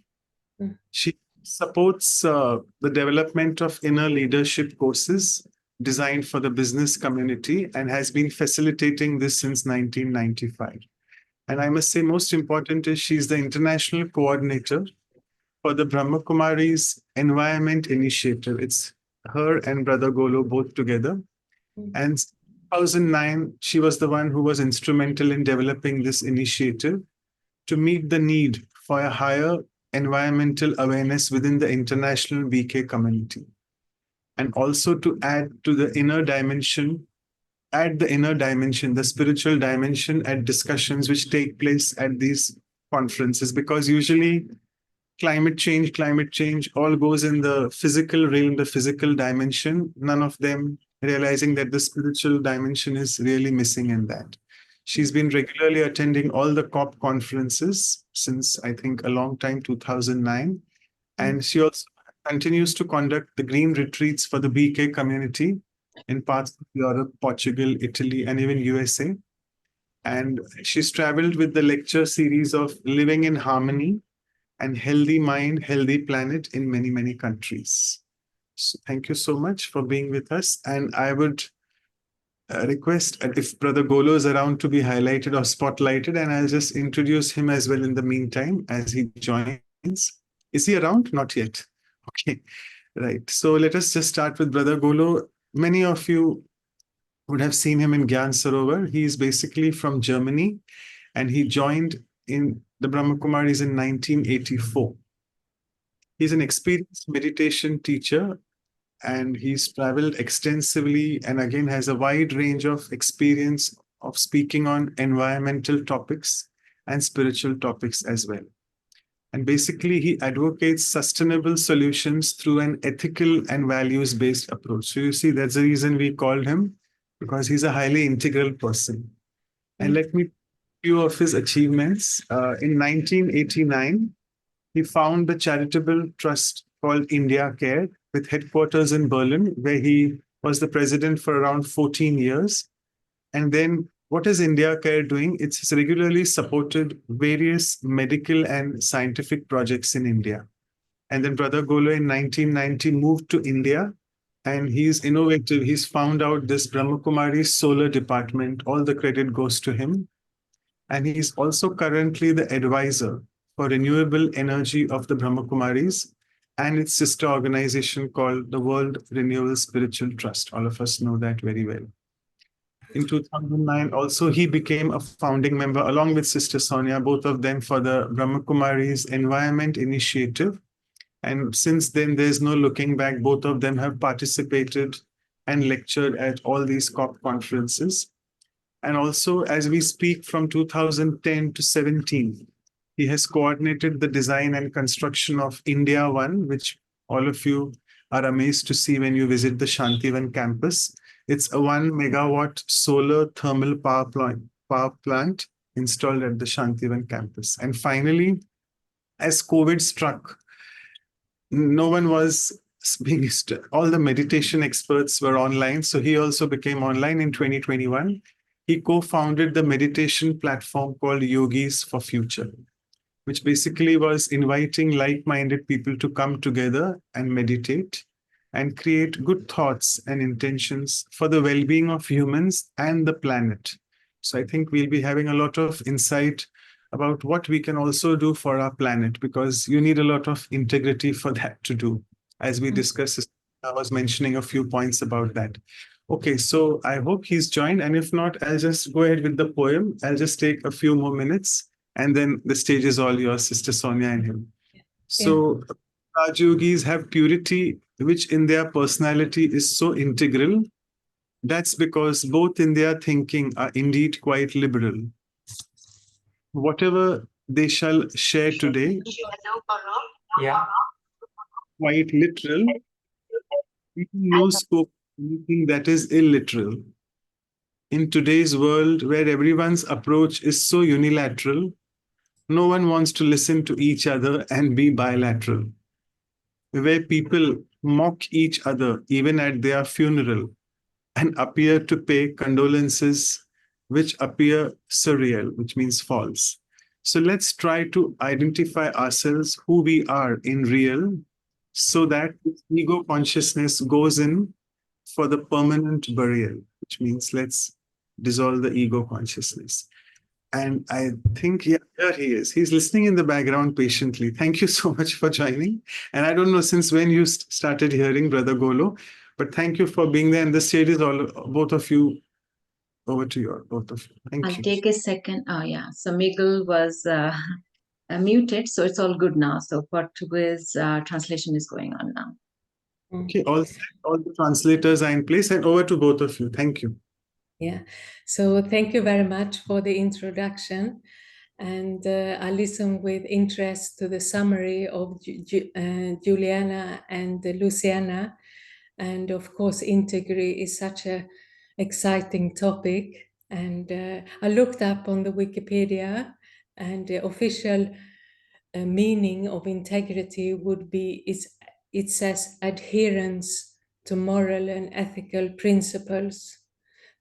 Mm. She supports the development of inner leadership courses designed for the business community and has been facilitating this since 1995. And I must say, most important is she's the international coordinator for the Brahma Kumari's Environment Initiative. It's her and Brother Golo both together. Mm. And 2009, she was the one who was instrumental in developing this initiative to meet the need for a higher environmental awareness within the international BK community. And also to add to the inner dimension, the spiritual dimension at discussions which take place at these conferences, because usually climate change all goes in the physical realm, the physical dimension, none of them realizing that the spiritual dimension is really missing in that. She's been regularly attending all the COP conferences since, I think, a long time, 2009. And she also continues to conduct the green retreats for the BK community in parts of Europe, Portugal, Italy, and even USA. And she's traveled with the lecture series of Living in Harmony and Healthy Mind, Healthy Planet in many, many countries. So thank you so much for being with us. And I would request if Brother Golo is around to be highlighted or spotlighted, and I'll just introduce him as well in the meantime as he joins. Is he around? Not yet. Okay, right. So let us just start with Brother Golo. Many of you would have seen him in Gyan Sarovar. He is basically from Germany, and he joined in the Brahma Kumaris in 1984. He's an experienced meditation teacher, and he's traveled extensively and again has a wide range of experience of speaking on environmental topics and spiritual topics as well. And basically, he advocates sustainable solutions through an ethical and values-based approach. So you see, that's the reason we called him, because he's a highly integral person. And let me few of his achievements. In 1989, he founded the charitable trust called India Care, with headquarters in Berlin, where he was the president for around 14 years. And then what is India Care doing? It's regularly supported various medical and scientific projects in India. And then Brother Golo in 1990 moved to India, and he's innovative. He's found out this Brahma Kumari's solar department. All the credit goes to him. And he's also currently the advisor for renewable energy of the Brahma Kumaris and its sister organization called the World Renewable Spiritual Trust. All of us know that very well. In 2009, also, he became a founding member along with Sister Sonja, both of them for the Brahma Kumaris Environment Initiative. And since then, there's no looking back. Both of them have participated and lectured at all these COP conferences. And also, as we speak, from 2010 to 17, he has coordinated the design and construction of India One, which all of you are amazed to see when you visit the Shantivan campus. It's a 1 megawatt solar thermal power plant installed at the Shantivan campus. And finally, as COVID struck, no one was being, all the meditation experts were online. So he also became online in 2021. He co-founded the meditation platform called Yogis for Future, which basically was inviting like-minded people to come together and meditate and create good thoughts and intentions for the well-being of humans and the planet. So I think we'll be having a lot of insight about what we can also do for our planet, because you need a lot of integrity for that to do. As we discussed, I was mentioning a few points about that. Okay, so I hope he's joined. And if not, I'll just go ahead with the poem. I'll just take a few more minutes, and then the stage is all yours, Sister Sonja and him. So Rajyogis have purity, which in their personality is so integral. That's because both in their thinking are indeed quite liberal. Whatever they shall share today, quite literal, no scope for anything that is illiteral. In today's world, where everyone's approach is so unilateral, no one wants to listen to each other and be bilateral. Where people mock each other even at their funeral and appear to pay condolences which appear surreal, which means false. So let's try to identify ourselves, who we are in real, so that ego consciousness goes in for the permanent burial, which means let's dissolve the ego consciousness. And I think, yeah, here he is. He's listening in the background patiently. Thank you so much for joining. And I don't know since when you started hearing Brother Golo, but thank you for being there. And the stage is all, both of you, over to you, both of you. Thank I'll you. take a second. Oh, yeah. So Miguel was muted, so it's all good now. So Portuguese translation is going on now. Okay, all the translators are in place, and over to both of you. Thank you. Yeah, so thank you very much for the introduction. And I listened with interest to the summary of Juliana and Luciana. And of course, integrity is such an exciting topic. And I looked up on the Wikipedia, and the official meaning of integrity would be, it says adherence to moral and ethical principles,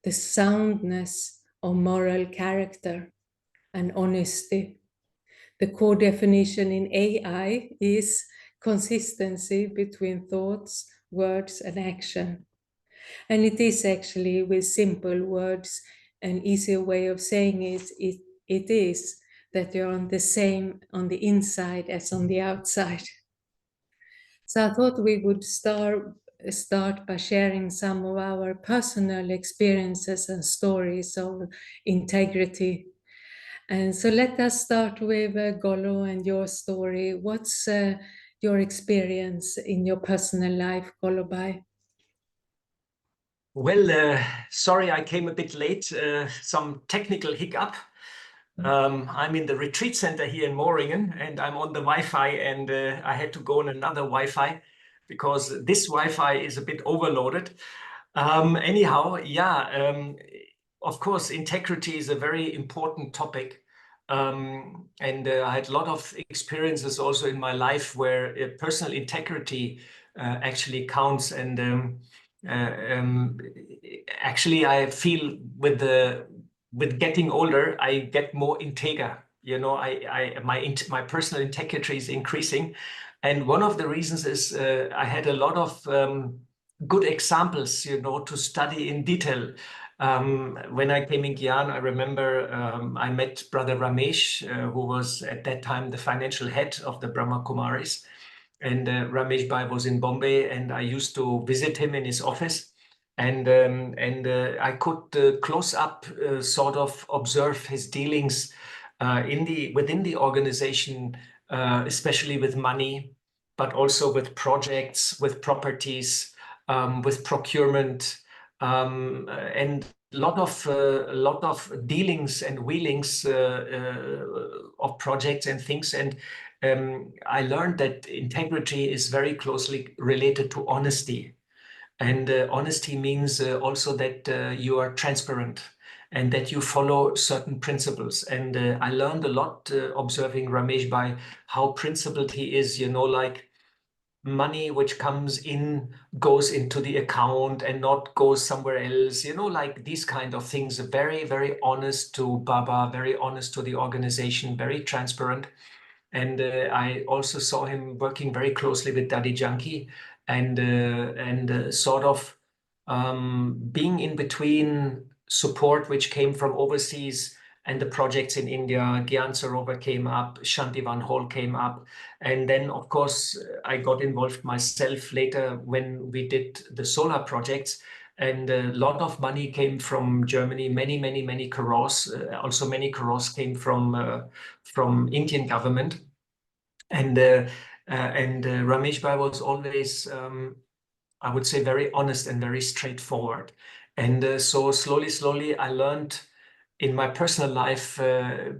the soundness of moral character and honesty. The core definition in AI is consistency between thoughts, words, and action. And it is actually, with simple words, an easier way of saying it is that you're on the same on the inside as on the outside. So I thought we would start by sharing some of our personal experiences and stories of integrity. And so let us start with Golo and your story. What's your experience in your personal life, Golobai? Well, sorry I came a bit late, some technical hiccup. I'm in the retreat center here in Moringen, and I'm on the Wi-Fi, and I had to go on another Wi-Fi because this Wi-Fi is a bit overloaded. Anyhow, yeah, of course, integrity is a very important topic. And I had a lot of experiences also in my life where personal integrity actually counts. And actually, I feel with getting older, I get more integer. You know, my personal integrity is increasing, and one of the reasons is I had a lot of good examples, you know, to study in detail. When I came in Gyan, I remember I met Brother Ramesh, who was at that time the financial head of the Brahma Kumaris. And Ramesh Bhai was in Bombay, and I used to visit him in his office. And I could close up sort of observe his dealings within the organization, especially with money, but also with projects, with properties, with procurement, and a lot of dealings and wheelings of projects and things. And I learned that integrity is very closely related to honesty. And honesty means also that you are transparent and that you follow certain principles. And I learned a lot observing Ramesh by how principled he is, you know, like money which comes in goes into the account and not goes somewhere else, you know, like these kind of things. Very, very honest to Baba, very honest to the organization, very transparent. And I also saw him working very closely with Daddy Janki and sort of being in between support which came from overseas and the projects in India. Gyan Sarovar came up, Shantivan Hall came up. And then, of course, I got involved myself later when we did the solar projects. And a lot of money came from Germany, many crores. Also, many crores came from Indian government. And Ramesh Bhai was always, I would say, very honest and very straightforward. And so slowly, I learned in my personal life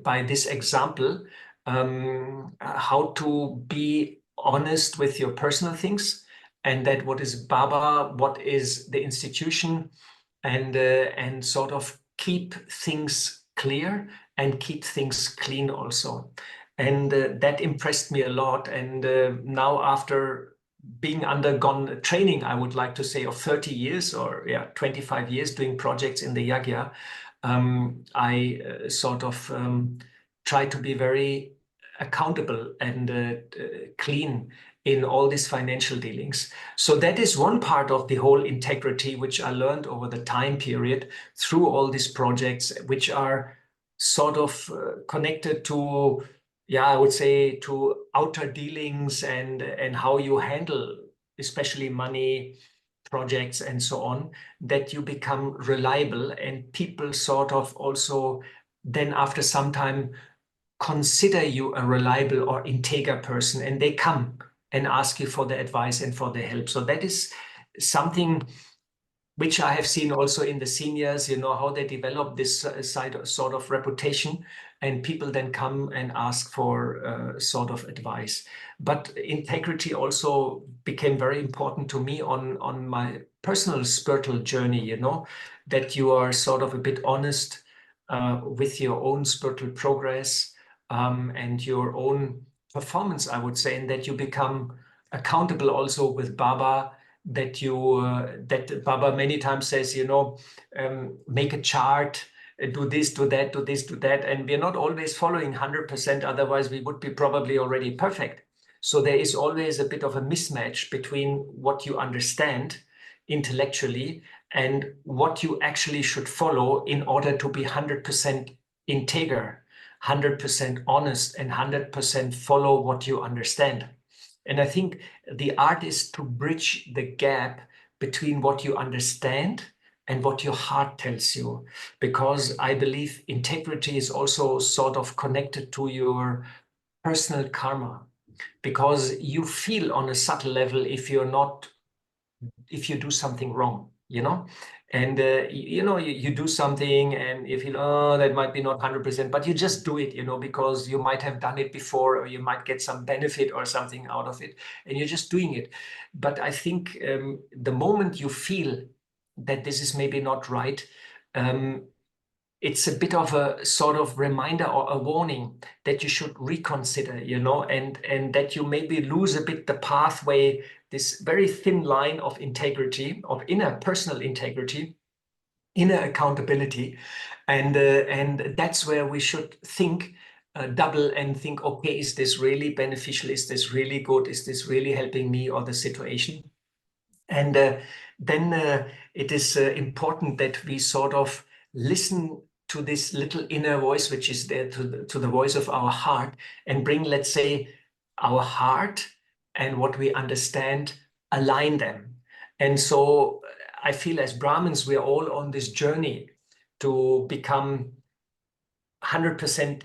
by this example how to be honest with your personal things, and that what is Baba, what is the institution, and sort of keep things clear and keep things clean also. And that impressed me a lot. And now, after being undergone training, I would like to say, of 30 years or 25 years doing projects in the Yagya, I sort of try to be very accountable and clean in all these financial dealings. So that is one part of the whole integrity, which I learned over the time period through all these projects, which are sort of connected to, I would say, to outer dealings and how you handle, especially money, projects, and so on, that you become reliable, and people sort of also then after some time consider you a reliable or integer person, and they come and ask you for the advice and for the help. So that is something which I have seen also in the seniors, you know, how they develop this sort of reputation, and people then come and ask for sort of advice. But integrity also became very important to me on my personal spiritual journey, you know, that you are sort of a bit honest with your own spiritual progress and your own performance, I would say, and that you become accountable also with Baba, that you that Baba many times says, you know, make a chart, do this, do that, do this, do that, and we're not always following 100%, otherwise we would be probably already perfect. So there is always a bit of a mismatch between what you understand intellectually and what you actually should follow in order to be 100% integer, 100% honest, and 100% follow what you understand. And I think the art is to bridge the gap between what you understand and what your heart tells you, because I believe integrity is also sort of connected to your personal karma, because you feel on a subtle level if you do something wrong, you know. And you know, you do something and you feel, oh, that might be not 100%, but you just do it, you know, because you might have done it before, or you might get some benefit or something out of it, and you're just doing it. But I think the moment you feel that this is maybe not right, it's a bit of a sort of reminder or a warning that you should reconsider, you know, and that you maybe lose a bit the pathway, this very thin line of integrity, of inner personal integrity, inner accountability, and that's where we should think double and think, okay, is this really beneficial? Is this really good? Is this really helping me or the situation? And then it is important that we sort of listen to this little inner voice, which is there, to the voice of our heart, and bring, let's say, our heart and what we understand, align them. And so I feel as Brahmins, we are all on this journey to become 100%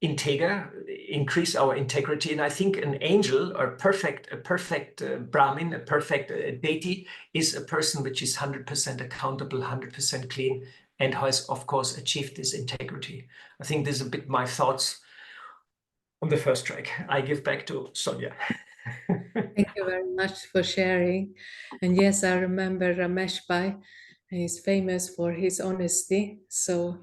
integer, increase our integrity. And I think an angel, or a perfect Brahmin, a perfect deity, is a person which is 100% accountable, 100% clean, and has, of course, achieved this integrity. I think this is a bit my thoughts on the first track. I give back to Sonja. Thank you very much for sharing. And yes, I remember Ramesh Bhai. He's famous for his honesty. So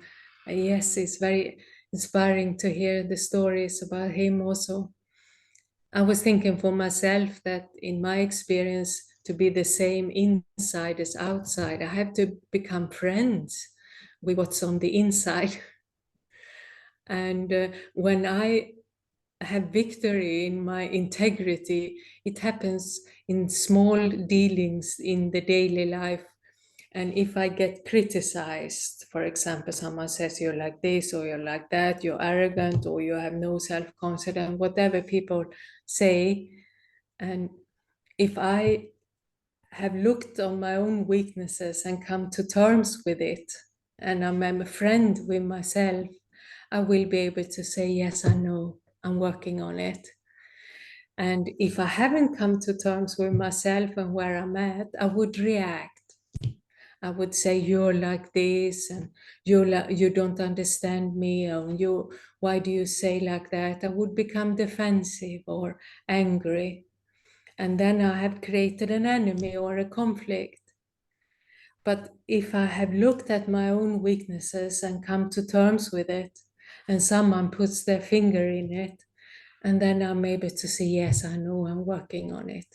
yes, it's very inspiring to hear the stories about him also. I was thinking for myself that in my experience, to be the same inside as outside, I have to become friends with what's on the inside. And when I have victory in my integrity, it happens in small dealings in the daily life. And if I get criticized, for example, someone says you're like this or you're like that, you're arrogant or you have no self-confidence, whatever people say, and if I have looked on my own weaknesses and come to terms with it, and I'm a friend with myself, I will be able to say, yes, I know, I'm working on it. And if I haven't come to terms with myself and where I'm at, I would react. I would say, you're like this, and you don't understand me, and why do you say like that? I would become defensive or angry. And then I have created an enemy or a conflict. But if I have looked at my own weaknesses and come to terms with it, and someone puts their finger in it, and then I'm able to say, yes, I know, I'm working on it.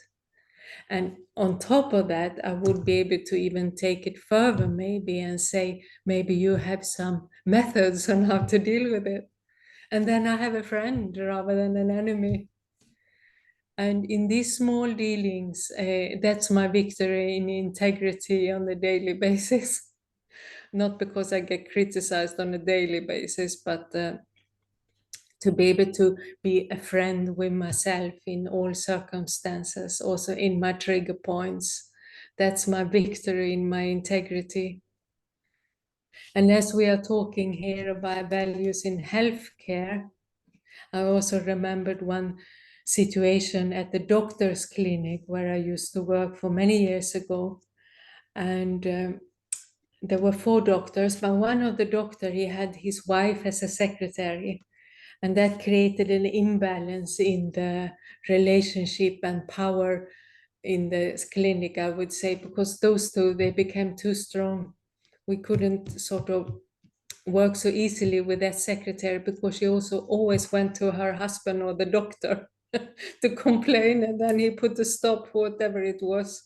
And on top of that, I would be able to even take it further maybe and say, maybe you have some methods on how to deal with it. And then I have a friend rather than an enemy. And in these small dealings, that's my victory in integrity on a daily basis. Not because I get criticized on a daily basis, but to be able to be a friend with myself in all circumstances, also in my trigger points. That's my victory in my integrity. And as we are talking here about values in healthcare, I also remembered one situation at the doctor's clinic where I used to work for many years ago. And there were 4 doctors, but one of the doctors, he had his wife as a secretary. And that created an imbalance in the relationship and power in the clinic, I would say, because those two, they became too strong. We couldn't sort of work so easily with that secretary because she also always went to her husband or the doctor to complain, and then he put a stop for whatever it was.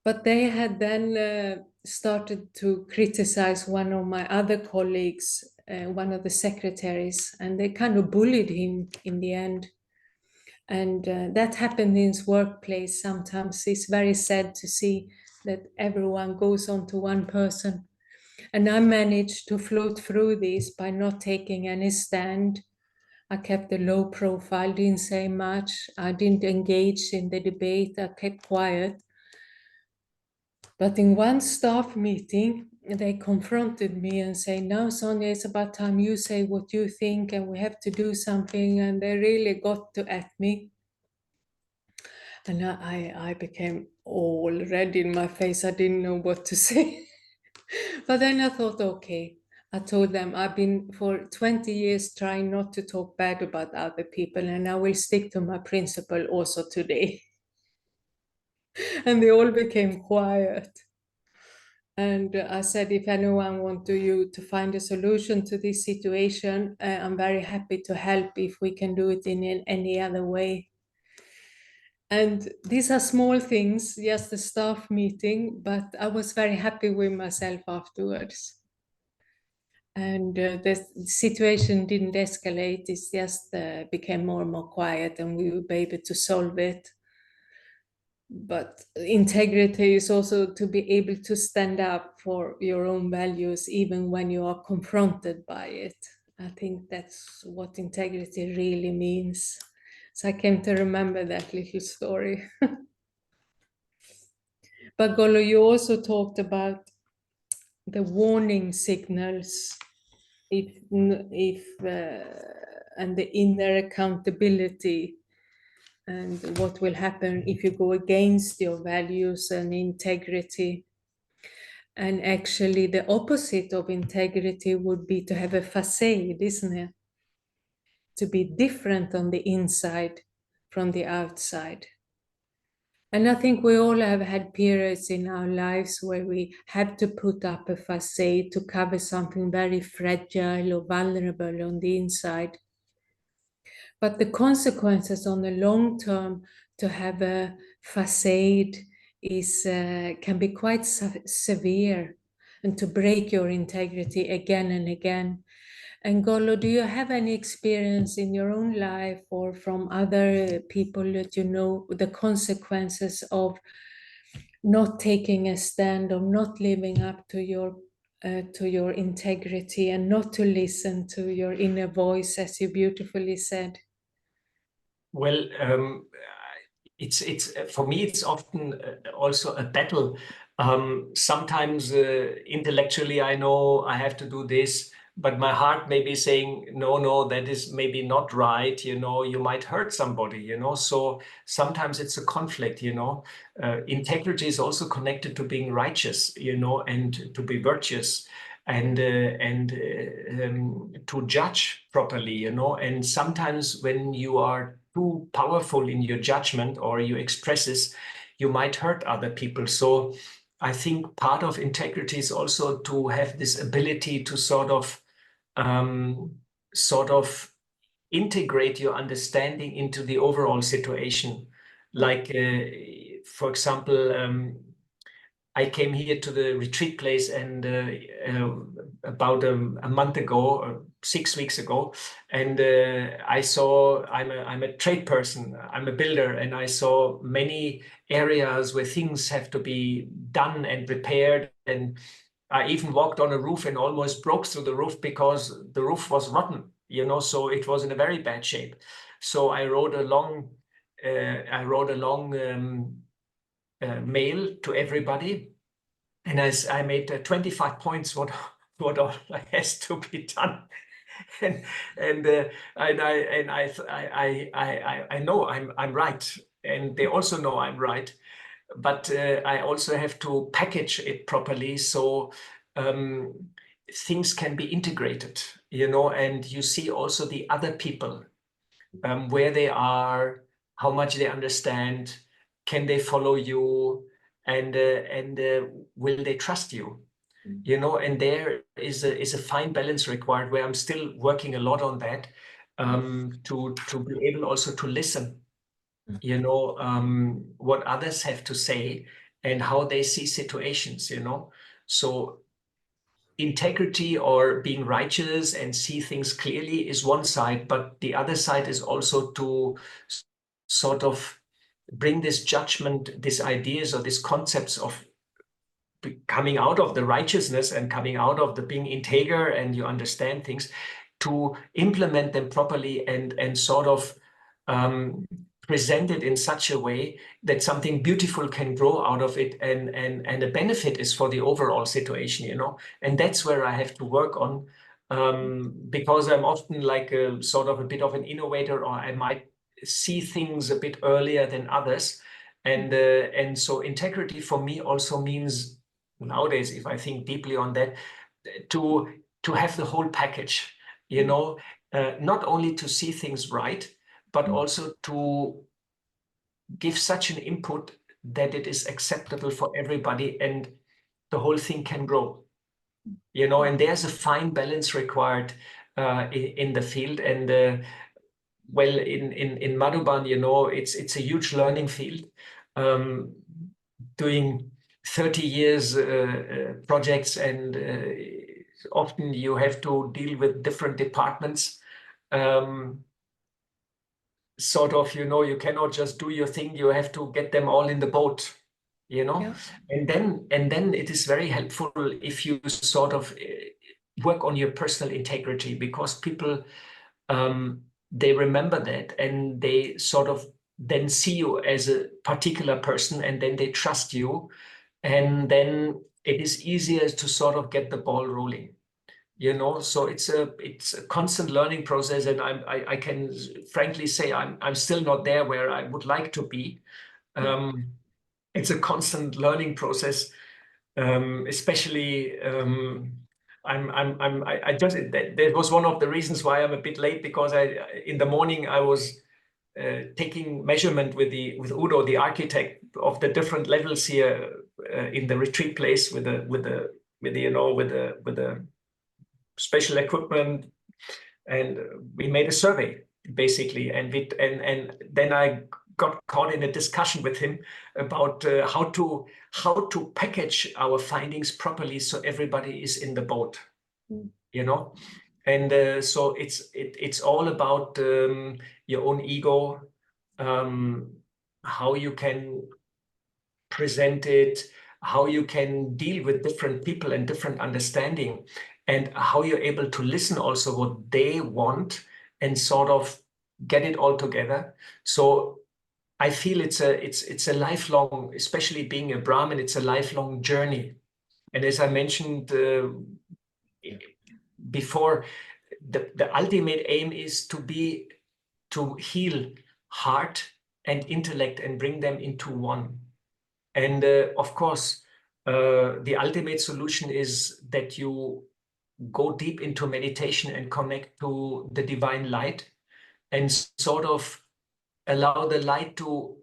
But they had then started to criticize one of my other colleagues, one of the secretaries, and they kind of bullied him in the end. And that happened in his workplace sometimes. It's very sad to see that everyone goes on to one person. And I managed to float through this by not taking any stand. I kept a low profile, didn't say much. I didn't engage in the debate. I kept quiet. But in one staff meeting, they confronted me and say, now, Sonja, it's about time you say what you think and we have to do something. And they really got at me. And I became all red in my face. I didn't know what to say. But then I thought, okay, I told them I've been for 20 years trying not to talk bad about other people, and I will stick to my principle also today. And they all became quiet. And I said, if anyone want you to find a solution to this situation, I'm very happy to help if we can do it in any other way. And these are small things, just a staff meeting, but I was very happy with myself afterwards. And the situation didn't escalate, it just became more and more quiet, and we were able to solve it. But integrity is also to be able to stand up for your own values, even when you are confronted by it. I think that's what integrity really means. So I came to remember that little story. But Golo, you also talked about the warning signals, if and the inner accountability, and what will happen if you go against your values and integrity. And actually, the opposite of integrity would be to have a facade, isn't it? To be different on the inside from the outside. And I think we all have had periods in our lives where we had to put up a facade to cover something very fragile or vulnerable on the inside. But the consequences on the long term to have a facade is can be quite severe, and to break your integrity again and again. And Golo, do you have any experience in your own life or from other people that you know the consequences of not taking a stand, or not living up to your integrity, and not to listen to your inner voice, as you beautifully said? Well, it's for me, it's often also a battle. Sometimes intellectually, I know I have to do this, but my heart may be saying, no, that is maybe not right. You might hurt somebody. So sometimes it's a conflict. Integrity is also connected to being righteous. And to be virtuous. And to judge properly. And sometimes when you are too powerful in your judgment or your expresses, you might hurt other people. So I think part of integrity is also to have this ability to sort of integrate your understanding into the overall situation. Like, for example, I came here to the retreat place and about a month ago, or 6 weeks ago, and I saw I'm a trade person, I'm a builder, and I saw many areas where things have to be done and repaired. And I even walked on a roof and almost broke through the roof because the roof was rotten, so it was in a very bad shape. So I wrote a long mail to everybody, and I made 25 points what all has to be done. and I know I'm right, and they also know I'm right, but I also have to package it properly so things can be integrated, and you see also the other people, where they are, how much they understand, can they follow you, and will they trust you? And there is a fine balance required, where I'm still working a lot on that, to be able also to listen, what others have to say and how they see situations, So integrity or being righteous and see things clearly is one side, but the other side is also to sort of bring this judgment, these ideas or these concepts of coming out of the righteousness and coming out of the being integer and you understand things, to implement them properly and sort of present it in such a way that something beautiful can grow out of it, and the benefit is for the overall situation, and that's where I have to work on, because I'm often like a sort of a bit of an innovator, or I might see things a bit earlier than others, and so integrity for me also means, nowadays, if I think deeply on that, to have the whole package, not only to see things right, but also to give such an input that it is acceptable for everybody, and the whole thing can grow. You know, and there's a fine balance required in the field. And well, in Madhuban, you know, it's a huge learning field. Doing 30 years projects, and often you have to deal with different departments. Sort of, you know, you cannot just do your thing, you have to get them all in the boat, you know. Yeah. And then it is very helpful if you sort of work on your personal integrity, because people they remember that, and they sort of then see you as a particular person, and then they trust you, and then it is easier to sort of get the ball rolling, you know. So it's a constant learning process, and I can frankly say I'm still not there where I would like to be. It's a constant learning process, especially I just that was one of the reasons why I'm a bit late, because in the morning I was taking measurement with Udo, the architect, of the different levels here in the retreat place with the special equipment, and we made a survey basically, and then I got caught in a discussion with him about how to package our findings properly so everybody is in the boat, you know. And so it's all about your own ego, how you can present it, how you can deal with different people and different understanding, and how you're able to listen also what they want and sort of get it all together. So I feel it's a lifelong, especially being a Brahmin, it's a lifelong journey. And as I mentioned before, the ultimate aim is to heal heart and intellect and bring them into one. And of course, the ultimate solution is that you go deep into meditation and connect to the divine light, and sort of allow the light to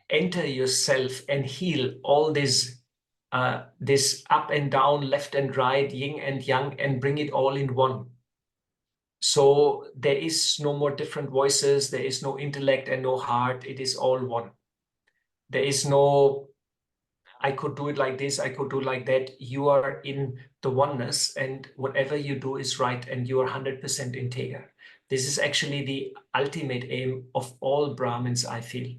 enter yourself and heal all this up and down, left and right, yin and yang, and bring it all in one. So there is no more different voices, there is no intellect and no heart, it is all one. There is no, I could do it like this, I could do like that. You are in the oneness, and whatever you do is right, and you are 100% integer. This is actually the ultimate aim of all Brahmins, I feel.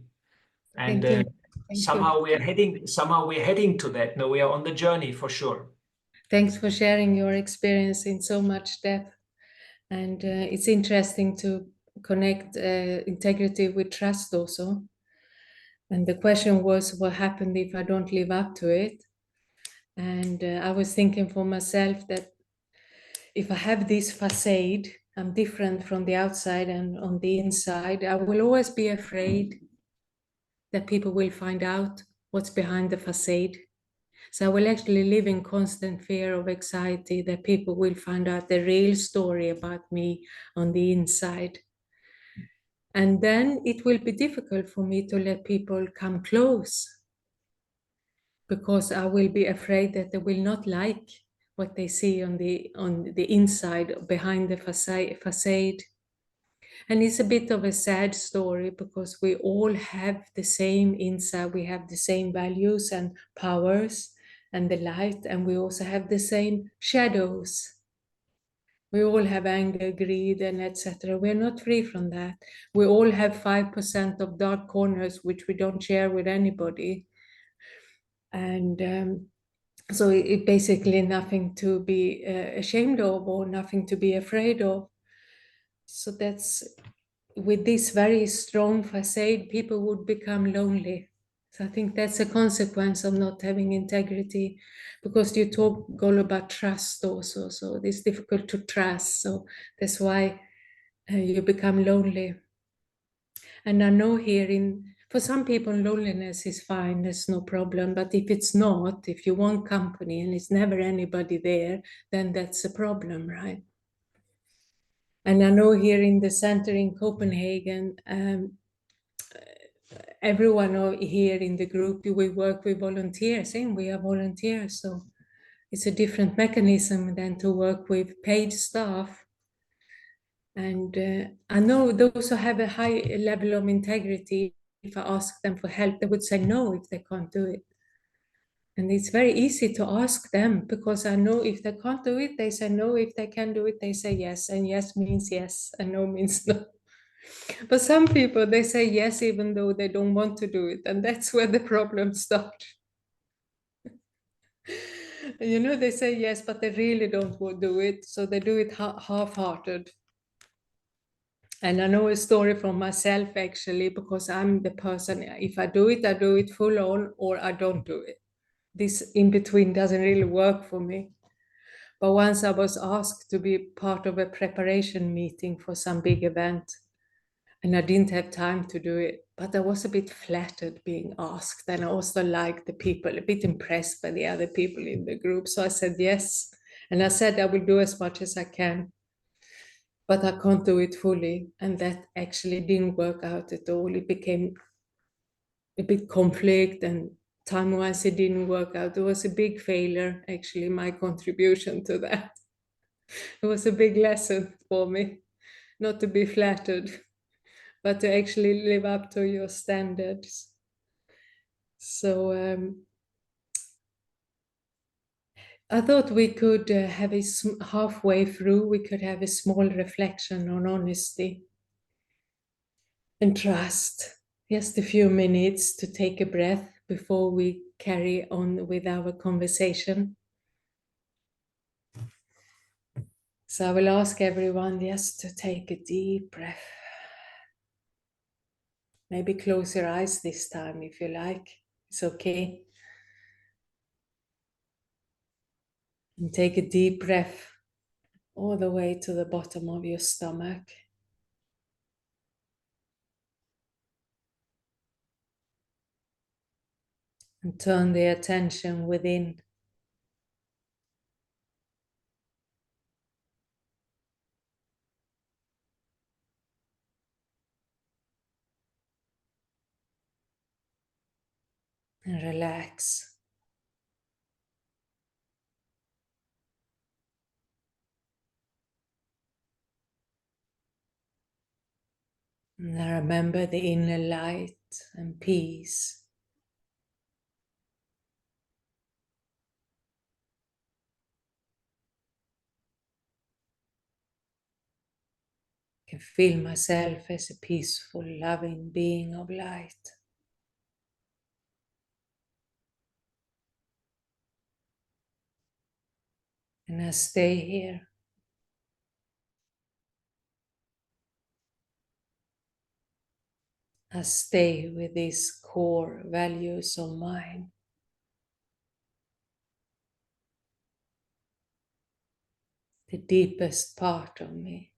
And Thank you. somehow we're heading to that. No, we are on the journey for sure. Thanks for sharing your experience in so much depth. And it's interesting to connect integrity with trust also. And the question was, what happened if I don't live up to it? And I was thinking for myself that if I have this facade, I'm different from the outside and on the inside, I will always be afraid that people will find out what's behind the facade. So I will actually live in constant fear of anxiety that people will find out the real story about me on the inside. And then it will be difficult for me to let people come close, because I will be afraid that they will not like what they see on the inside, behind the facade. And it's a bit of a sad story, because we all have the same inside, we have the same values and powers and the light, and we also have the same shadows. We all have anger, greed, and etc. We're not free from that. We all have 5% of dark corners, which we don't share with anybody. And so it basically nothing to be ashamed of, or nothing to be afraid of. So that's, with this very strong facade, people would become lonely. So I think that's a consequence of not having integrity, because you talk, Golo, about trust also. So it's difficult to trust. So that's why you become lonely. And I know here for some people, loneliness is fine, there's no problem. But if it's not, if you want company and it's never anybody there, then that's a problem, right? And I know here in the center in Copenhagen, everyone here in the group, we work with volunteers, and we are volunteers. So it's a different mechanism than to work with paid staff. And I know those who have a high level of integrity, if I ask them for help, they would say no if they can't do it. And it's very easy to ask them, because I know if they can't do it, they say no. If they can do it, they say yes. And yes means yes, and no means no. But some people, they say yes even though they don't want to do it. And that's where the problems start. You know, they say yes, but they really don't want to do it. So they do it half-hearted. And I know a story from myself, actually, because I'm the person, if I do it full on, or I don't do it. This in between doesn't really work for me. But once I was asked to be part of a preparation meeting for some big event, and I didn't have time to do it, but I was a bit flattered being asked, and I also liked the people, a bit impressed by the other people in the group. So I said yes, and I said I will do as much as I can, but I can't do it fully. And that actually didn't work out at all. It became a bit conflict, and time-wise it didn't work out. It was a big failure, actually, my contribution to that. It was a big lesson for me, not to be flattered, but to actually live up to your standards. So I thought we could have halfway through, we could have a small reflection on honesty and trust. Just a few minutes to take a breath before we carry on with our conversation. So I will ask everyone just to take a deep breath. Maybe close your eyes this time if you like. It's okay. And take a deep breath all the way to the bottom of your stomach. And turn the attention within. And relax. And remember the inner light and peace. I can feel myself as a peaceful, loving being of light. And I stay here. I stay with these core values of mine. The deepest part of me.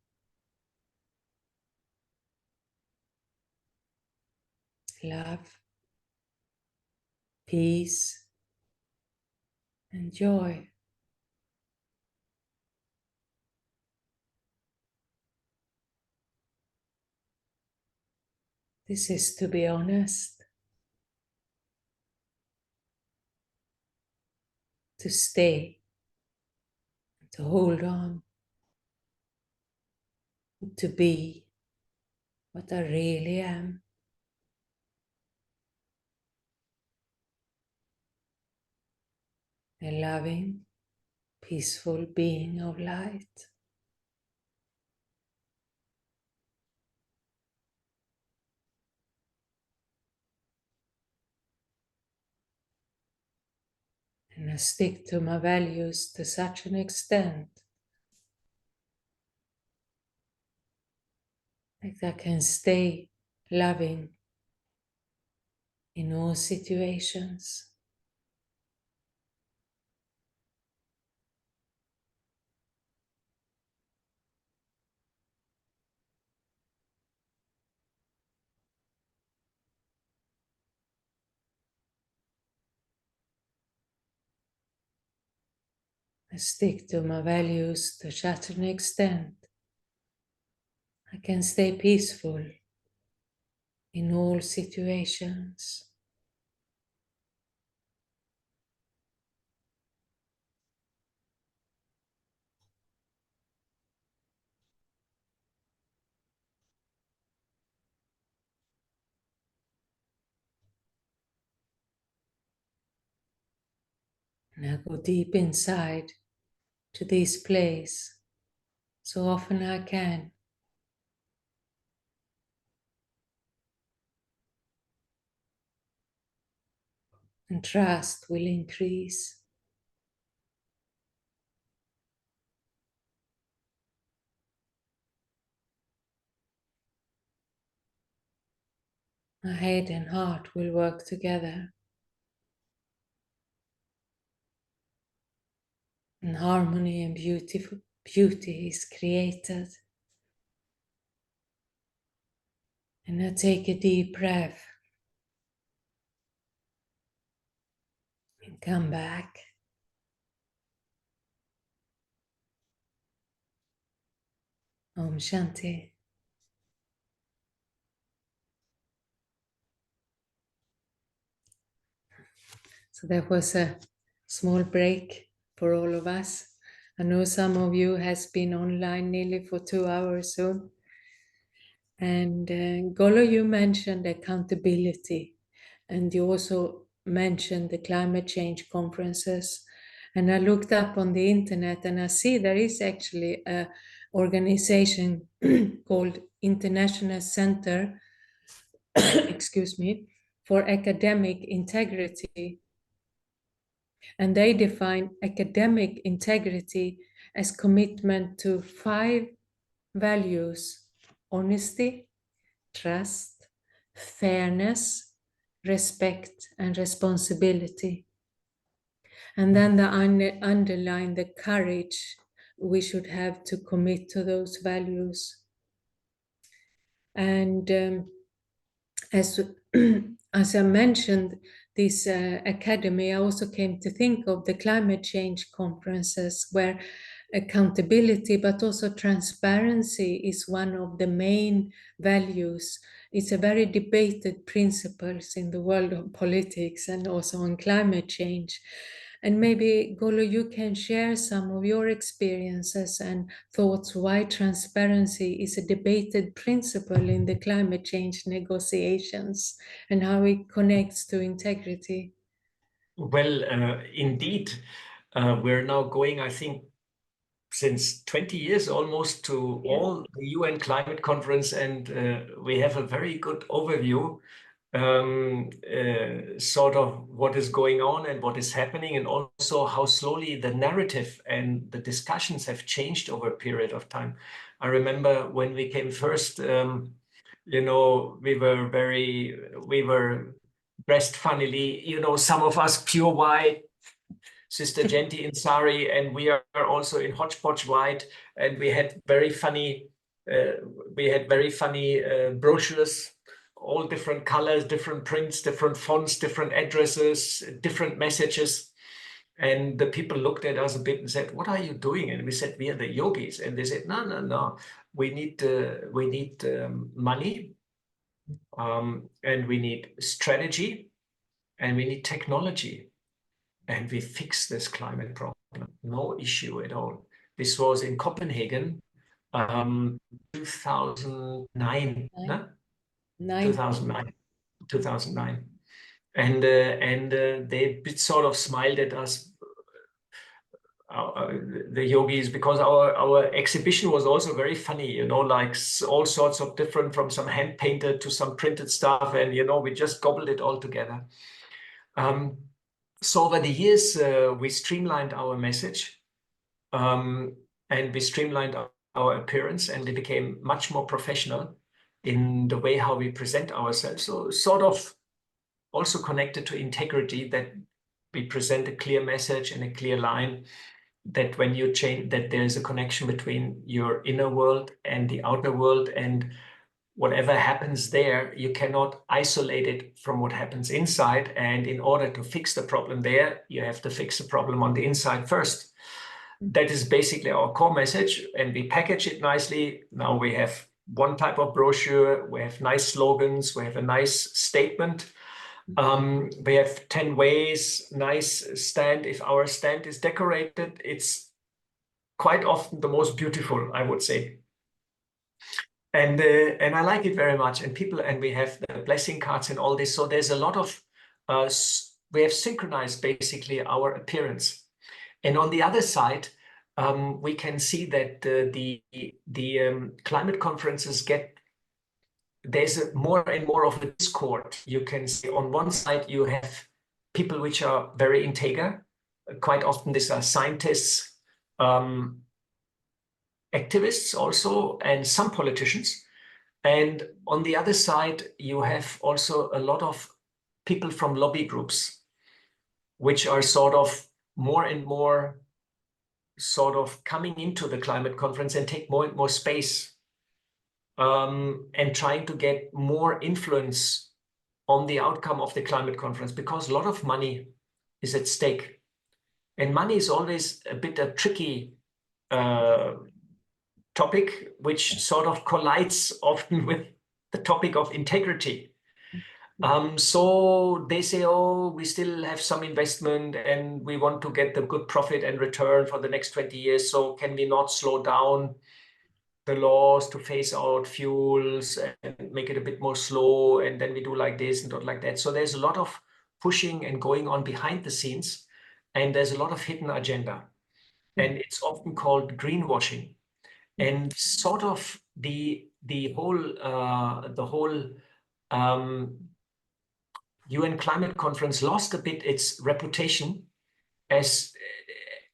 Love, peace, and joy. This is to be honest, to stay, to hold on, to be what I really am. A loving, peaceful being of light. And I stick to my values to such an extent that I can stay loving in all situations. I stick to my values to such an extent I can stay peaceful in all situations. And I go deep inside to this place so often I can. And trust will increase. My head and heart will work together. And harmony and beauty is created. And I take a deep breath and come back. Om Shanti. So that was a small break for all of us. I know some of you has been online nearly for 2 hours soon. And Golo, you mentioned accountability, and you also mentioned the climate change conferences. And I looked up on the internet and I see there is actually an organization called International Center, excuse me, for Academic Integrity. And they define academic integrity as commitment to 5 values: honesty, trust, fairness, respect, and responsibility. And then the underline the courage we should have to commit to those values. And as I mentioned, this academy, I also came to think of the climate change conferences where accountability, but also transparency is one of the main values. It's a very debated principles in the world of politics and also on climate change. And maybe, Golo, you can share some of your experiences and thoughts why transparency is a debated principle in the climate change negotiations and how it connects to integrity. Well, indeed, we're now going, I think, since 20 years almost to all the UN climate conference, and we have a very good overview, sort of what is going on and what is happening, and also how slowly the narrative and the discussions have changed over a period of time. I remember when we came first, you know, we were dressed funnily, you know, some of us pure white, Sister Genti in sari, and we are also in hodgepodge white, and we had very funny brochures, all different colors, different prints, different fonts, different addresses, different messages. And the people looked at us a bit and said, "What are you doing?" And we said, "We are the yogis." And they said, "No, no, no. We need money, and we need strategy, and we need technology, and we fix this climate problem. No issue at all." This was in Copenhagen, 2009. No? 2009. And they sort of smiled at us, the yogis, because our exhibition was also very funny, you know, like all sorts of different, from some hand painted to some printed stuff, and you know, we just gobbled it all together. So over the years, we streamlined our message, and we streamlined our appearance, and we became much more professional in the way how we present ourselves. So sort of also connected to integrity, that we present a clear message and a clear line, that when you change, that there is a connection between your inner world and the outer world, and whatever happens there, you cannot isolate it from what happens inside. And in order to fix the problem there, you have to fix the problem on the inside first. That is basically our core message, and we package it nicely. Now we have one type of brochure, we have nice slogans, we have a nice statement. We have 10 ways, nice stand. If our stand is decorated, it's quite often the most beautiful, I would say. And I like it very much. And we have the blessing cards and all this. So there's a lot of we have synchronized basically our appearance. And on the other side, we can see that the climate conferences there's more and more of a discord. You can see on one side you have people which are very integer. Quite often these are scientists, activists also, and some politicians. And on the other side, you have also a lot of people from lobby groups, which are sort of more and more sort of coming into the climate conference and take more and more space, and trying to get more influence on the outcome of the climate conference, because a lot of money is at stake. And money is always a bit a tricky topic, which sort of collides often with the topic of integrity. So they say, oh, we still have some investment and we want to get the good profit and return for the next 20 years. So can we not slow down the laws to phase out fuels and make it a bit more slow? And then we do like this and not like that. So there's a lot of pushing and going on behind the scenes. And there's a lot of hidden agenda. And it's often called greenwashing. And sort of the whole UN climate conference lost a bit its reputation as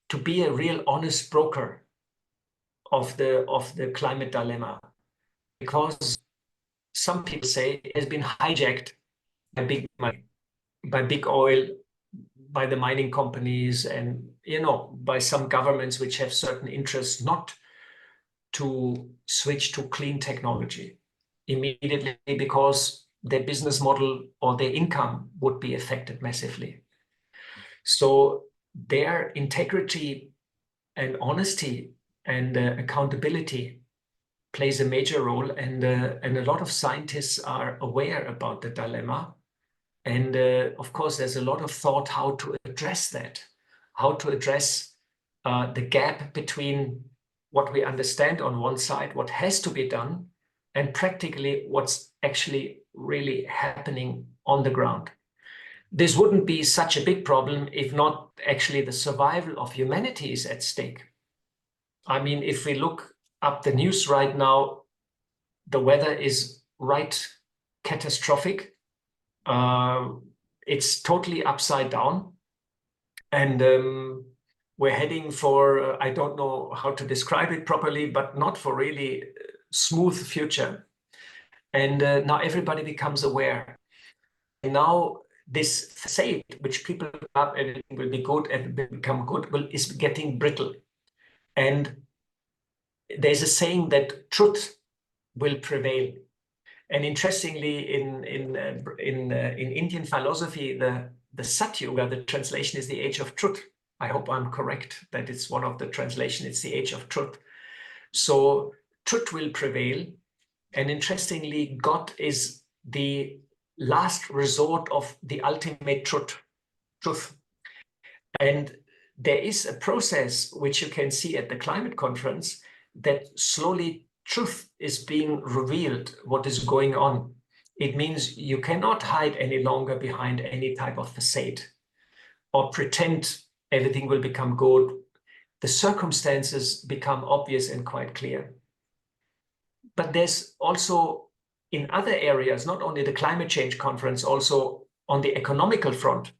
to be a real honest broker of the climate dilemma, because some people say it has been hijacked by big money, by big oil, by the mining companies, and by some governments which have certain interests not to switch to clean technology immediately, because their business model or their income would be affected massively. So their integrity and honesty and accountability plays a major role, and a lot of scientists are aware about the dilemma. And of course, there's a lot of thought how to address that, how to address the gap between what we understand on one side, what has to be done, and practically what's actually really happening on the ground. This wouldn't be such a big problem if not actually the survival of humanity is at stake. I mean, if we look up the news right now, the weather is right catastrophic. It's totally upside down. And we're heading for, I don't know how to describe it properly, but not for really smooth future. And now everybody becomes aware. And now this facade, which people up, everything will be good, everything will become good, is getting brittle. And there's a saying that truth will prevail. And interestingly, in Indian philosophy, the Sat Yuga, the translation is the age of truth. I hope I'm correct that it's one of the translation. It's the age of truth. So truth will prevail. And interestingly, God is the last resort of the ultimate truth. And there is a process which you can see at the climate conference that slowly truth is being revealed, what is going on. It means you cannot hide any longer behind any type of facade or pretend everything will become good. The circumstances become obvious and quite clear. But there's also in other areas, not only the climate change conference, also on the economical front,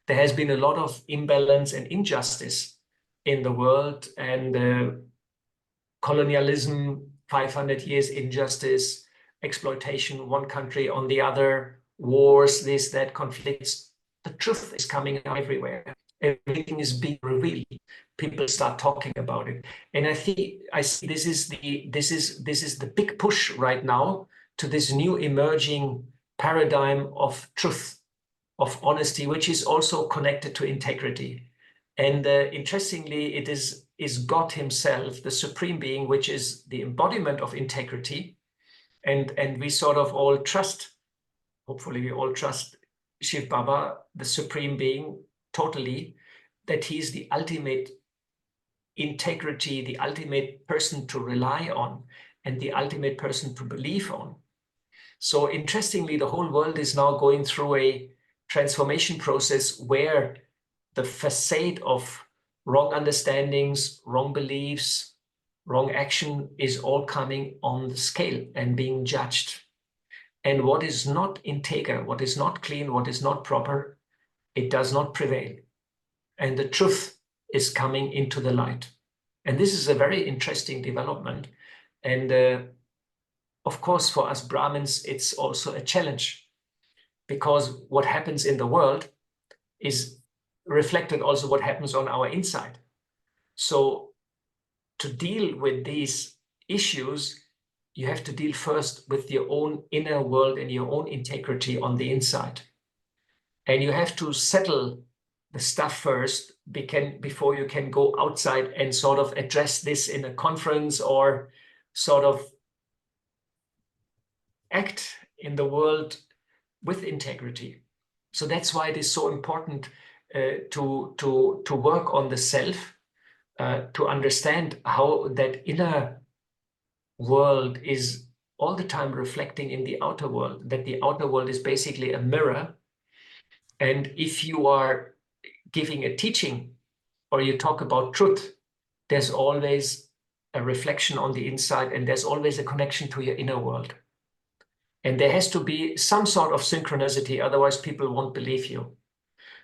there has been a lot of imbalance and injustice in the world, and colonialism, 500 years injustice, exploitation, one country on the other, wars, this, that, conflicts. The truth is coming out everywhere. Everything is being revealed. People start talking about it, and I see this is the big push right now to this new emerging paradigm of truth, of honesty, which is also connected to integrity. And interestingly, it is God himself, the supreme being, which is the embodiment of integrity. And we sort of all trust, hopefully we all trust Shiv Baba, the supreme being, totally, that he's the ultimate integrity, the ultimate person to rely on, and the ultimate person to believe on. So interestingly, the whole world is now going through transformation process where the facade of wrong understandings, wrong beliefs, wrong action is all coming on the scale and being judged. And what is not integer, what is not clean, what is not proper, it does not prevail. And the truth is coming into the light. And this is a very interesting development. And of course, for us Brahmins, it's also a challenge, because what happens in the world is reflected also what happens on our inside. So to deal with these issues, you have to deal first with your own inner world and your own integrity on the inside. And you have to settle the stuff first before you can go outside and sort of address this in a conference or sort of act in the world with integrity. So that's why it is so important to work on the self, to understand how that inner world is all the time reflecting in the outer world, that the outer world is basically a mirror. And if you are giving a teaching or you talk about truth, there's always a reflection on the inside, and there's always a connection to your inner world. And there has to be some sort of synchronicity, otherwise people won't believe you.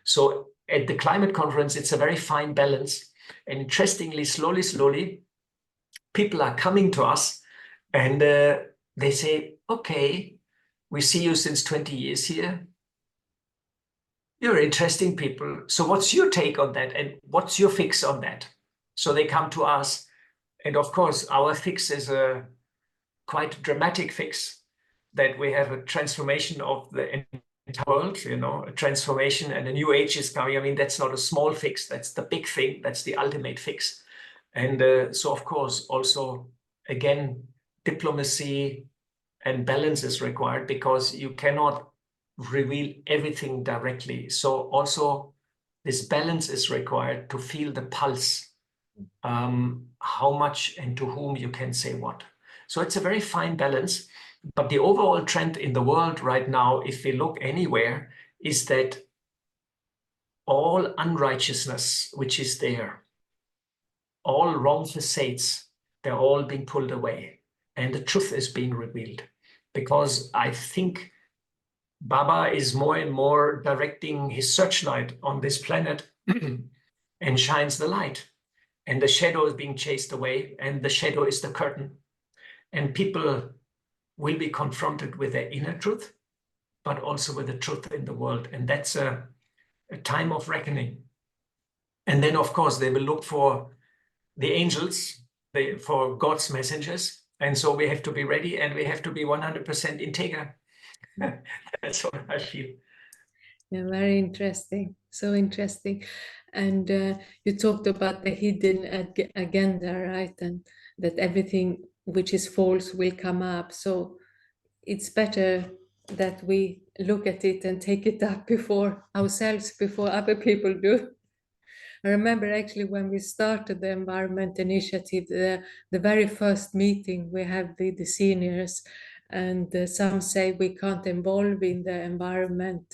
So at the climate conference, it's a very fine balance. And interestingly, slowly, people are coming to us and they say, okay, we see you since 20 years here. You're interesting people. So what's your take on that? And what's your fix on that? So they come to us. And of course, our fix is a quite dramatic fix, that we have a transformation of the entire world, you know, a transformation, and a new age is coming. I mean, that's not a small fix. That's the big thing. That's the ultimate fix. And so, of course, also, again, diplomacy and balance is required, because you cannot reveal everything directly. So also this balance is required to feel the pulse, how much and to whom you can say what. So it's a very fine balance. But the overall trend in the world right now, if we look anywhere, is that all unrighteousness which is there, all wrong facades, they're all being pulled away. And the truth is being revealed. Because I think Baba is more and more directing his searchlight on this planet and shines the light. And the shadow is being chased away, and the shadow is the curtain. And people will be confronted with their inner truth, but also with the truth in the world. And that's a time of reckoning. And then, of course, they will look for the angels, for God's messengers. And so we have to be ready, and we have to be 100% integer. That's what I feel. Yeah, very interesting. So interesting. And you talked about the hidden agenda, right? And that everything which is false will come up. So it's better that we look at it and take it up before ourselves, before other people do. I remember actually when we started the Environment Initiative, the very first meeting we had with the seniors, and some say we can't involve in the environment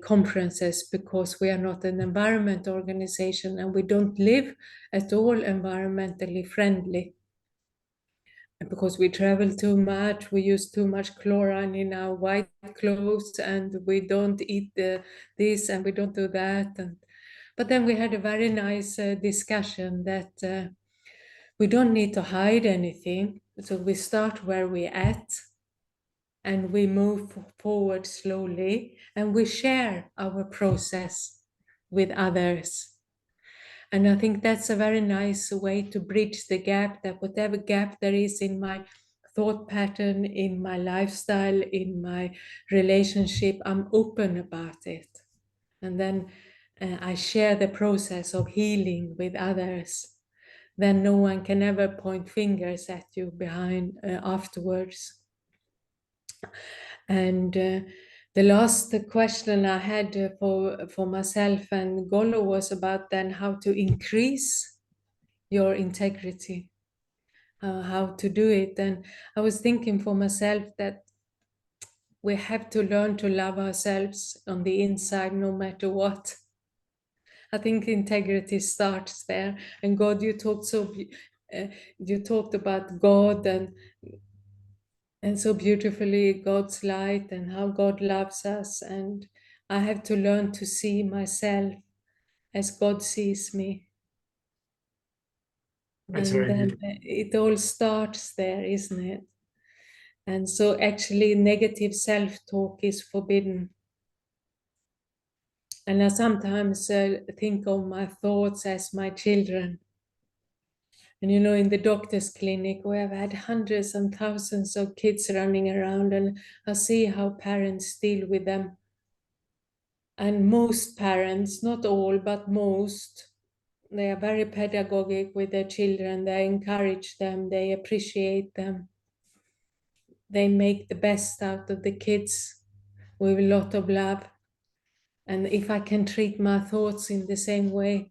conferences because we are not an environment organization and we don't live at all environmentally friendly. And because we travel too much, we use too much chlorine in our white clothes, and we don't eat this and we don't do that. But then we had a very nice discussion that we don't need to hide anything. So we start where we're at, and we move forward slowly, and we share our process with others. And I think that's a very nice way to bridge the gap, that whatever gap there is in my thought pattern, in my lifestyle, in my relationship, I'm open about it. And then I share the process of healing with others. Then no one can ever point fingers at you behind afterwards. And the last question I had for myself and Golo was about then how to increase your integrity, how to do it. And I was thinking for myself that we have to learn to love ourselves on the inside, no matter what. I think integrity starts there. And God, you talked you talked about God and so beautifully God's light and how God loves us. And I have to learn to see myself as God sees me. That's And very then beautiful. it all starts there, isn't it? And so actually negative self-talk is forbidden. And I sometimes think of my thoughts as my children. And you know, in the doctor's clinic, we have had hundreds and thousands of kids running around, and I see how parents deal with them. And most parents, not all, but most, they are very pedagogic with their children. They encourage them, they appreciate them. They make the best out of the kids with a lot of love. And if I can treat my thoughts in the same way.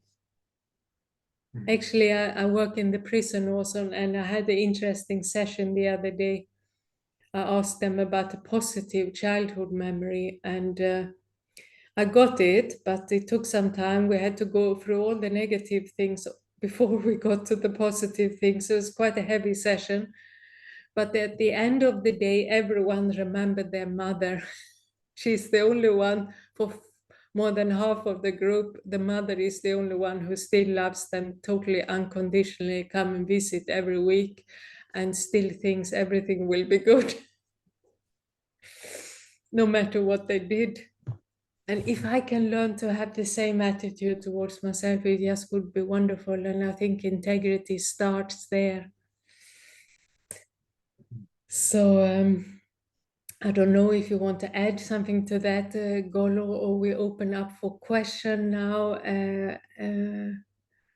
Actually, I work in the prison also, and I had an interesting session the other day. I asked them about a positive childhood memory, and I got it, but it took some time. We had to go through all the negative things before we got to the positive things. So it was quite a heavy session. But at the end of the day, everyone remembered their mother. She's the only one for more than half of the group. The mother is the only one who still loves them totally unconditionally, come and visit every week, and still thinks everything will be good, no matter what they did. And if I can learn to have the same attitude towards myself, it just would be wonderful. And I think integrity starts there. So I don't know if you want to add something to that, Golo, or we open up for question now.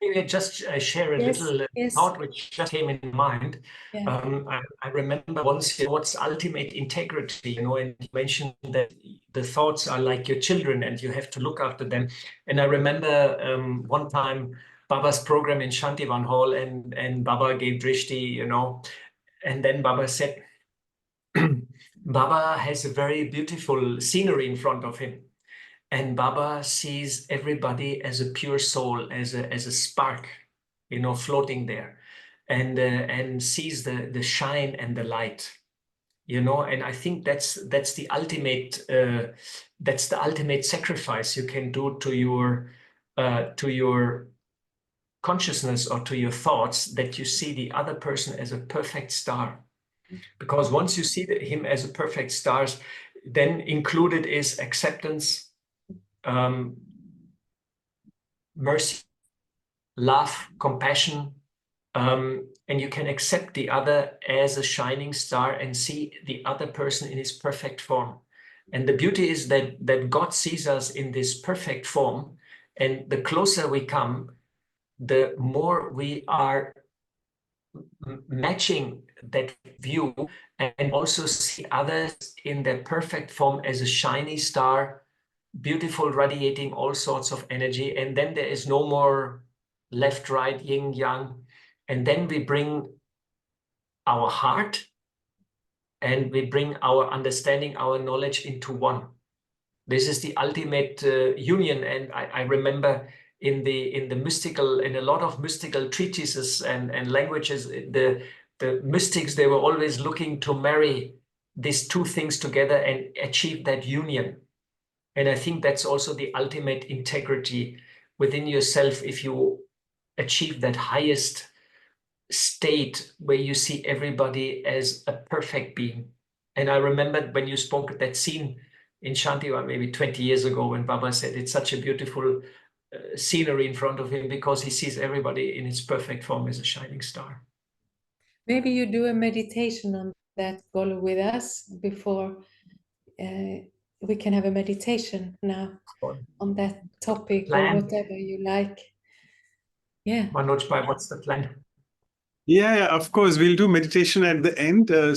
Maybe I just share a little Yes. thought which just came in mind. Yeah. I remember once, what's ultimate integrity, and you mentioned that the thoughts are like your children and you have to look after them. And I remember one time Baba's program in Shantivan Hall, and Baba gave Drishti, and then Baba said, Baba has a very beautiful scenery in front of him. And Baba sees everybody as a pure soul, as a spark, floating there, and sees the shine and the light, and I think that's the ultimate sacrifice you can do to your consciousness or to your thoughts, that you see the other person as a perfect star. Because once you see him as a perfect star, then included is acceptance, mercy, love, compassion, and you can accept the other as a shining star and see the other person in his perfect form. And the beauty is that God sees us in this perfect form, and the closer we come, the more we are matching that view, and also see others in their perfect form as a shiny star, beautiful, radiating all sorts of energy. And then there is no more left, right, yin, yang. And then we bring our heart and we bring our understanding, our knowledge into one. This is the ultimate union. And I remember in a lot of mystical treatises and languages, the mystics, they were always looking to marry these two things together and achieve that union. And I think that's also the ultimate integrity within yourself, if you achieve that highest state where you see everybody as a perfect being. And I remember when you spoke at that scene in Shantivan maybe 20 years ago, when Baba said it's such a beautiful scenery in front of him, because he sees everybody in its perfect form as a shining star. Maybe you do a meditation on that, Golo, with us before we can have a meditation now on that topic, or whatever you like. Yeah. Manoj Bhai, what's the plan? Yeah, of course. We'll do meditation at the end. There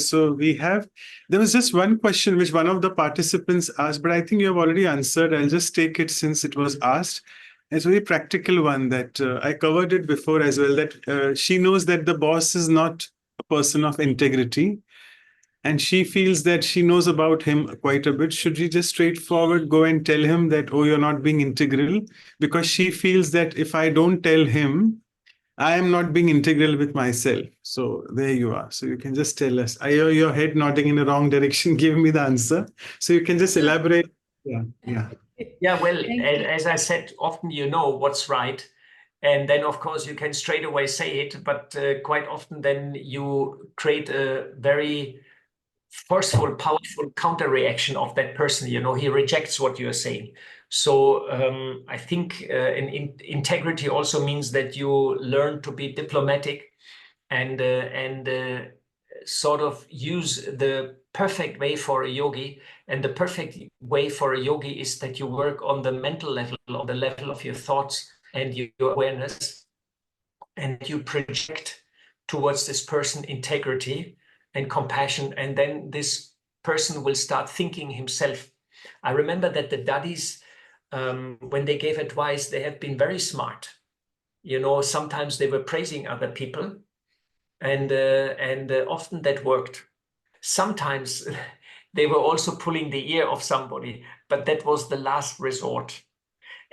was just one question which one of the participants asked, but I think you have already answered. I'll just take it since it was asked. It's a very practical one that I covered it before as well, that she knows that the boss is not a person of integrity. and she feels that she knows about him quite a bit, should she just straightforward go and tell him that, oh, you're not being integral? Because she feels that if I don't tell him, I am not being integral with myself. So there you are. So you can just tell us. I hear your head nodding in the wrong direction. Give me the answer. So you can just elaborate. Yeah, yeah. Yeah, well, Thank you. as I said, often you know what's right. And then, of course, you can straight away say it. But quite often then you create a very forceful, powerful counter reaction of that person. You know, he rejects what you are saying. So I think integrity also means that you learn to be diplomatic and sort of use the perfect way for a yogi. And the perfect way for a yogi is that you work on the mental level, on the level of your thoughts and your awareness, and you project towards this person integrity and compassion, and then this person will start thinking himself. I remember that the daddies, when they gave advice, they have been very smart. You know, sometimes they were praising other people, and often that worked. Sometimes they were also pulling the ear of somebody, but that was the last resort.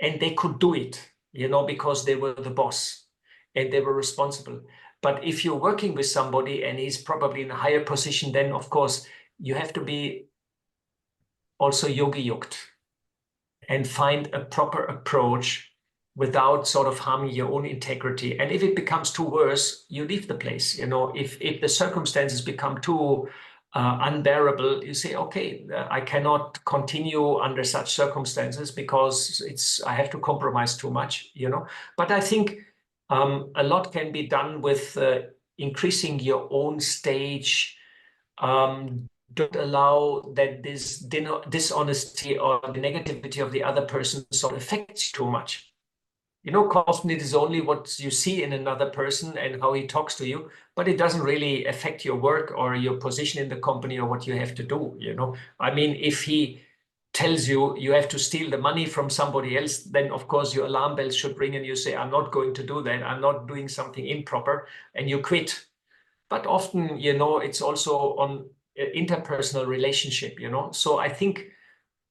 And they could do it, you know, because they were the boss and they were responsible. But if you're working with somebody and he's probably in a higher position, then of course you have to be also yogi-yuked and find a proper approach without sort of harming your own integrity. And if it becomes too worse, you leave the place. You know, if the circumstances become too unbearable, you say, okay, I cannot continue under such circumstances because I have to compromise too much, you know. But I think a lot can be done with increasing your own stage. Don't allow that this dishonesty or the negativity of the other person sort of affects you too much. You know, often it is only what you see in another person and how he talks to you, but it doesn't really affect your work or your position in the company or what you have to do, you know. I mean, if he tells you you have to steal the money from somebody else, then of course your alarm bells should ring and you say, I'm not going to do that. I'm not doing something improper, and you quit. But often, you know, it's also on interpersonal relationship, you know. So I think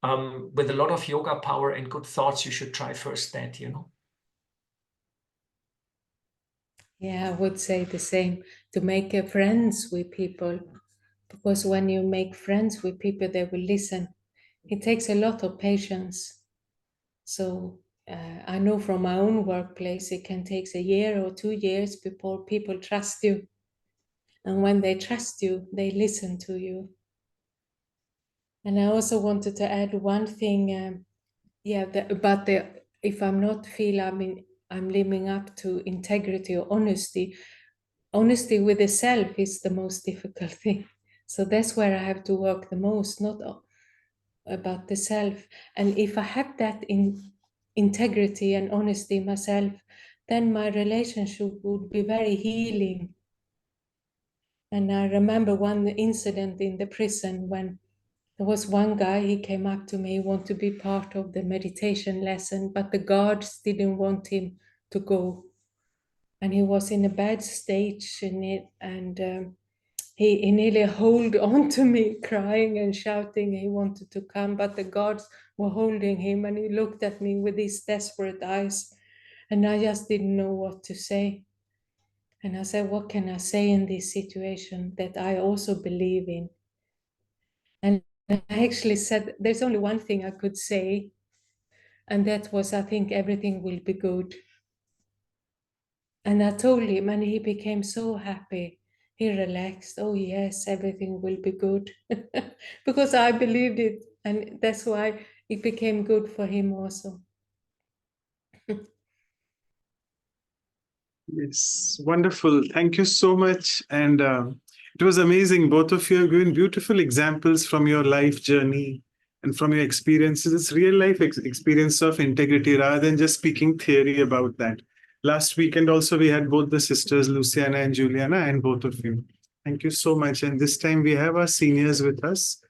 with a lot of yoga power and good thoughts, you should try first that, you know. Yeah, I would say the same, to make friends with people, because when you make friends with people, they will listen. It takes a lot of patience. So I know from my own workplace, it can take a year or 2 years before people trust you. And when they trust you, they listen to you. And I also wanted to add one thing, if I'm not feel I'm living up to integrity or honesty with the self is the most difficult thing. So that's where I have to work the most, not about the self. And if I have that in integrity and honesty myself, then my relationship would be very healing. And I remember one incident in the prison when there was one guy, he came up to me, wanted to be part of the meditation lesson, but the guards didn't want him to go. And he was in a bad stage in it, and he nearly held on to me, crying and shouting. He wanted to come, but the guards were holding him, and he looked at me with his desperate eyes, and I just didn't know what to say. And I said, what can I say in this situation that I also believe in? And I actually said, there's only one thing I could say, and that was, I think everything will be good. And I told him, and he became so happy. He relaxed. Oh, yes, everything will be good. Because I believed it. And that's why it became good for him also. Yes, wonderful. Thank you so much. And it was amazing. Both of you have given beautiful examples from your life journey and from your experiences. It's real life experience of integrity rather than just speaking theory about that. Last weekend also we had both the sisters, Luciana and Juliana, and both of you. Thank you so much. And this time we have our seniors with us.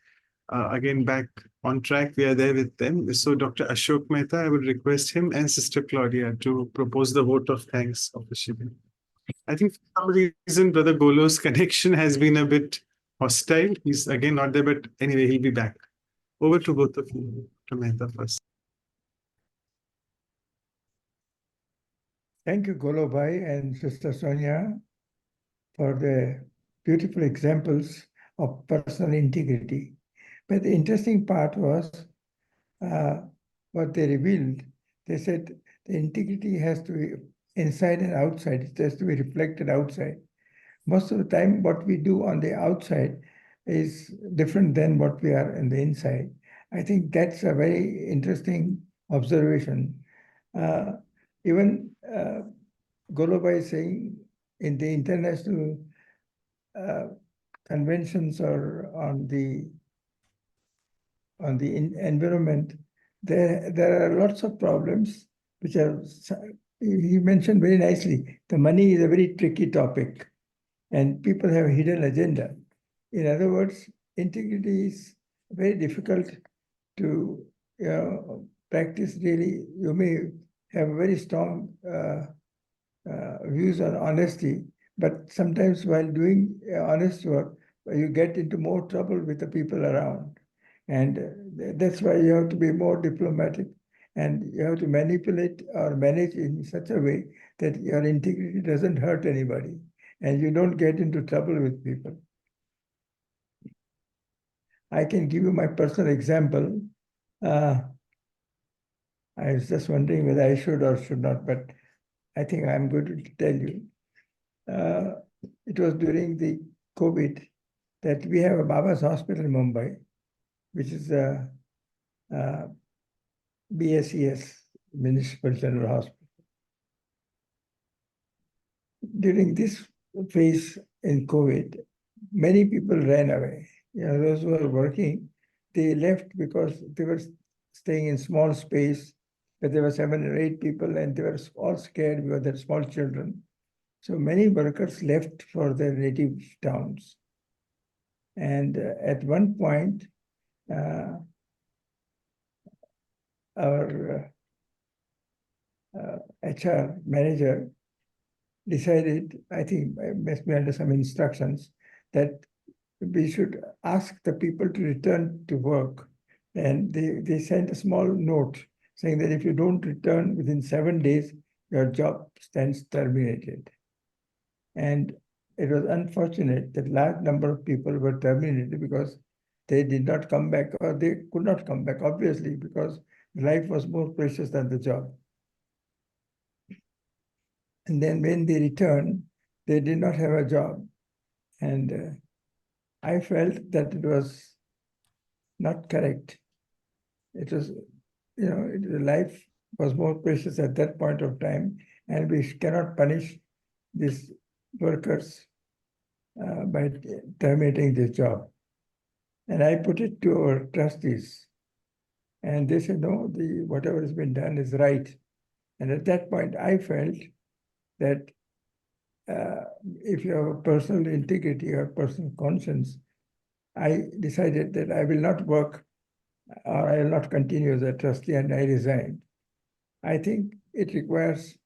Again, back on track, we are there with them. So Dr. Ashok Mehta, I would request him and Sister Claudia to propose the vote of thanks officially. I think for some reason, Brother Golo's connection has been a bit hostile. He's again not there, but anyway, he'll be back. Over to both of you. To Mehta first. Thank you, Golo Bhai and Sister Sonja, for the beautiful examples of personal integrity. But the interesting part was what they revealed. They said the integrity has to be inside and outside. It has to be reflected outside. Most of the time, what we do on the outside is different than what we are in the inside. I think that's a very interesting observation. Even Golobai is saying in the international conventions or on the environment, there are lots of problems which are, he mentioned very nicely, the money is a very tricky topic and people have a hidden agenda. In other words, integrity is very difficult to practice really. You may have very strong views on honesty, but sometimes while doing honest work, you get into more trouble with the people around. And that's why you have to be more diplomatic and you have to manipulate or manage in such a way that your integrity doesn't hurt anybody and you don't get into trouble with people. I can give you my personal example. I was just wondering whether I should or should not, but I think I'm going to tell you. It was during the COVID that we have a Baba's hospital in Mumbai, which is a BSES, Municipal General Hospital. During this phase in COVID, many people ran away. Those who were working, they left because they were staying in small space, but there were 7 or 8 people and they were all scared because they're small children. So many workers left for their native towns. And at one point, our HR manager decided, I think must be under some instructions, that we should ask the people to return to work. And they sent a small note saying that if you don't return within 7 days, your job stands terminated. And it was unfortunate that large number of people were terminated because they did not come back or they could not come back, obviously, because life was more precious than the job. And then when they returned, they did not have a job. And I felt that it was not correct. It was, life was more precious at that point of time, and we cannot punish these workers by terminating this job. And I put it to our trustees, and they said, no, whatever has been done is right. And at that point, I felt that if you have a personal integrity or personal conscience, I decided that I will not work or I will not continue as a trustee, and I resigned. I think it requires,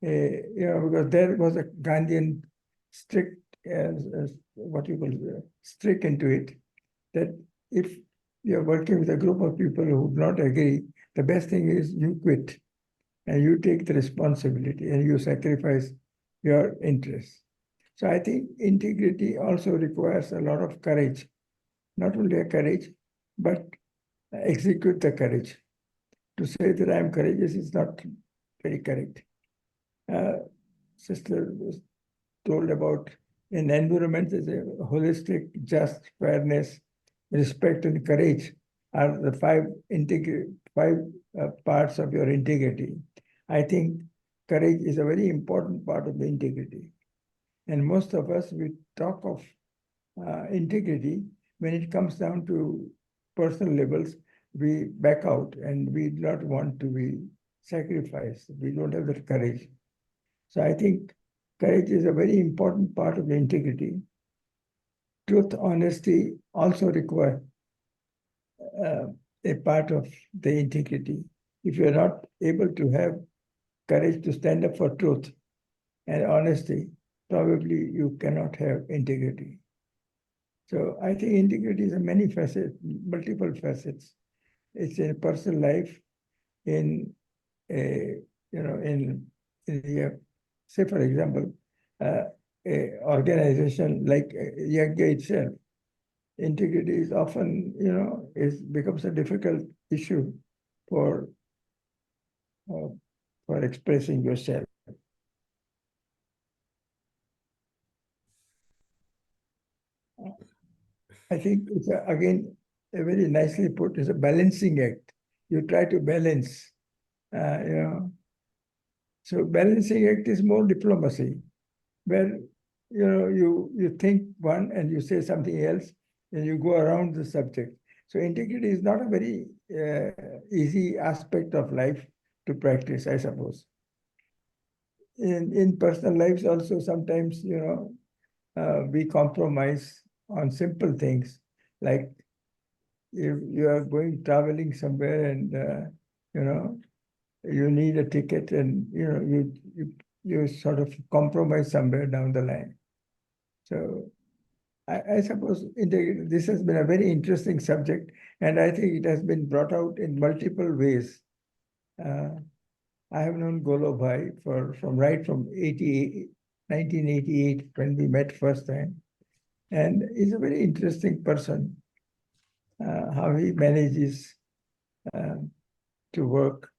because there was a Gandhian strict, strict into it, that if you're working with a group of people who would not agree, the best thing is you quit and you take the responsibility and you sacrifice your interests. So I think integrity also requires a lot of courage, not only a courage, but execute the courage. To say that I'm courageous is not very correct. Sister was told about an environment is a holistic, just, fairness, respect, and courage are the five parts of your integrity. I think courage is a very important part of the integrity. And most of us, we talk of integrity. When it comes down to personal levels, we back out and we do not want to be sacrificed. We don't have that courage. So I think courage is a very important part of the integrity. Truth, honesty also require a part of the integrity. If you're not able to have courage to stand up for truth and honesty, probably you cannot have integrity. So I think integrity is a many facets, multiple facets. It's in personal life, in a, in say for example, a organization like Yagya itself. Integrity is often, becomes a difficult issue for expressing yourself. I think it's again a very nicely put. It's a balancing act. You try to balance, So balancing act is more diplomacy, where you think one and you say something else, and you go around the subject. So integrity is not a very easy aspect of life to practice, I suppose. In personal lives also, sometimes we compromise on simple things, like if you are traveling somewhere and you need a ticket, and you sort of compromise somewhere down the line. So I suppose this has been a very interesting subject, and I think it has been brought out in multiple ways. I have known Golo Bhai from 1988 when we met first time, and he's a very interesting person. How he manages to work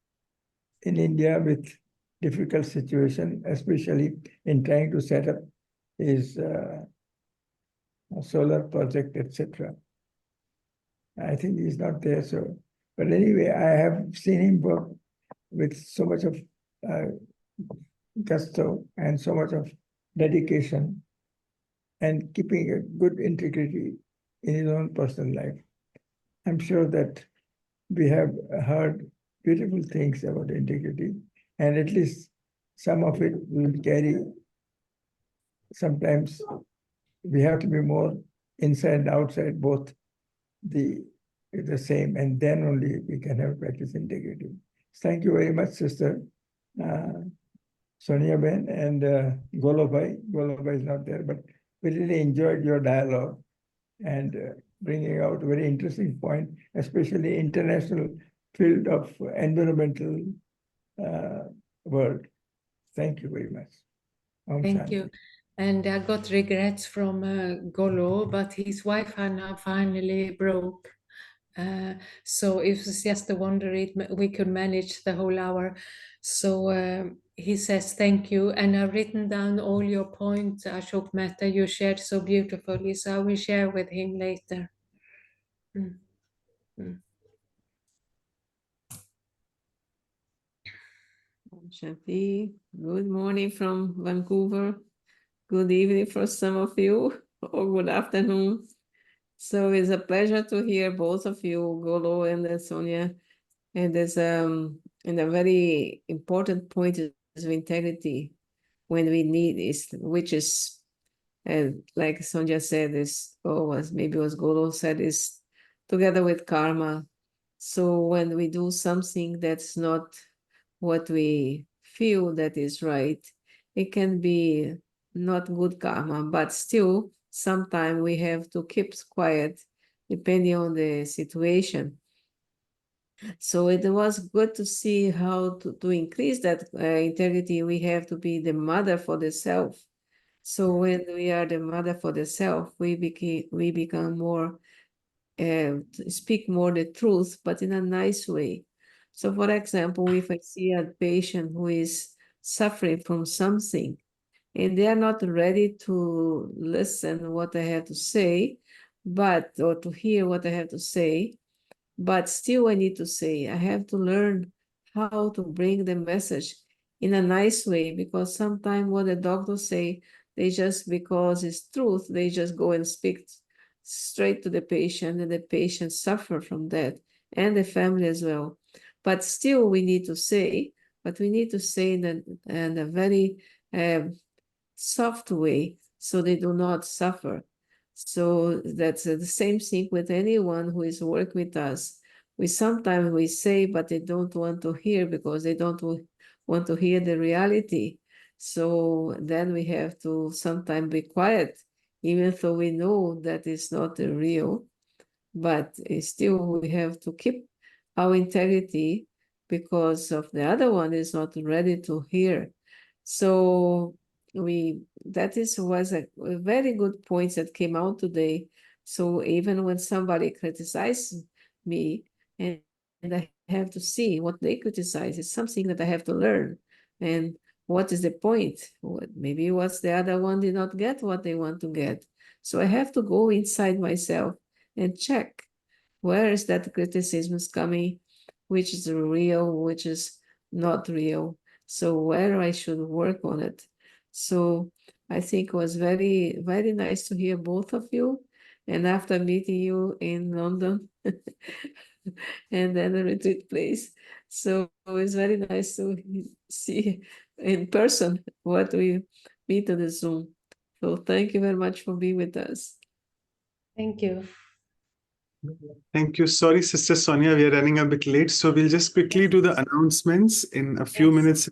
in India with difficult situation, especially in trying to set up his solar project, etc. I think he's not there, so. But anyway, I have seen him work with so much of gusto and so much of dedication, and keeping a good integrity in his own personal life. I'm sure that we have heard beautiful things about integrity, and at least some of it will carry. Sometimes we have to be more inside and outside, both the same, and then only we can have practice integrity. Thank you very much, Sister Sonia Ben and Golo Bhai. Golo Bhai is not there, but we really enjoyed your dialogue and bringing out a very interesting point, especially international field of environmental world. Thank you very much. Thank you. And I got regrets from Golo, but his Wi-Fi now finally broke. So it was just a wonder we could manage the whole hour. So he says thank you, and I've written down all your points, Ashok Mehta, you shared so beautifully, so I will share with him later. Shanti, good morning from Vancouver. Good evening for some of you, or good afternoon. So it's a pleasure to hear both of you, Golo and Sonia. And there's and a very important point is integrity when we need is, which is, and like Sonja said, is, maybe it was Golo said, is together with karma. So when we do something that's not what we feel that is right, it can be not good karma, but still sometimes we have to keep quiet depending on the situation. So it was good to see how to increase that integrity. We have to be the mother for the self. So when we are the mother for the self, we become more, speak more the truth, but in a nice way. So for example, if I see a patient who is suffering from something and they are not ready to listen what I have to say, or to hear what I have to say, but still I need to say, I have to learn how to bring the message in a nice way, because sometimes what the doctors say, they just, because it's truth, they just go and speak straight to the patient, and the patient suffer from that, and the family as well. But still we need to say, but we need to say in a very soft way, so they do not suffer. So that's the same thing with anyone who is working with us. Sometimes we say, but they don't want to hear, because they don't want to hear the reality. So then we have to sometimes be quiet even though we know that it's not the real, but still we have to keep our integrity because of the other one is not ready to hear. So was a very good point that came out today. So even when somebody criticizes me and I have to see what they criticize, it's something that I have to learn. And what is the point? Maybe what's the other one did not get what they want to get. So I have to go inside myself and check where is that criticism is coming, which is real, which is not real. So where I should work on it. So I think it was very, very nice to hear both of you. And after meeting you in London and then the retreat place. So it's very nice to see in person what we meet on the Zoom. So thank you very much for being with us. Thank you. Thank you. Sorry, Sister Sonia, we are running a bit late. So we'll just quickly do the announcements in a few minutes.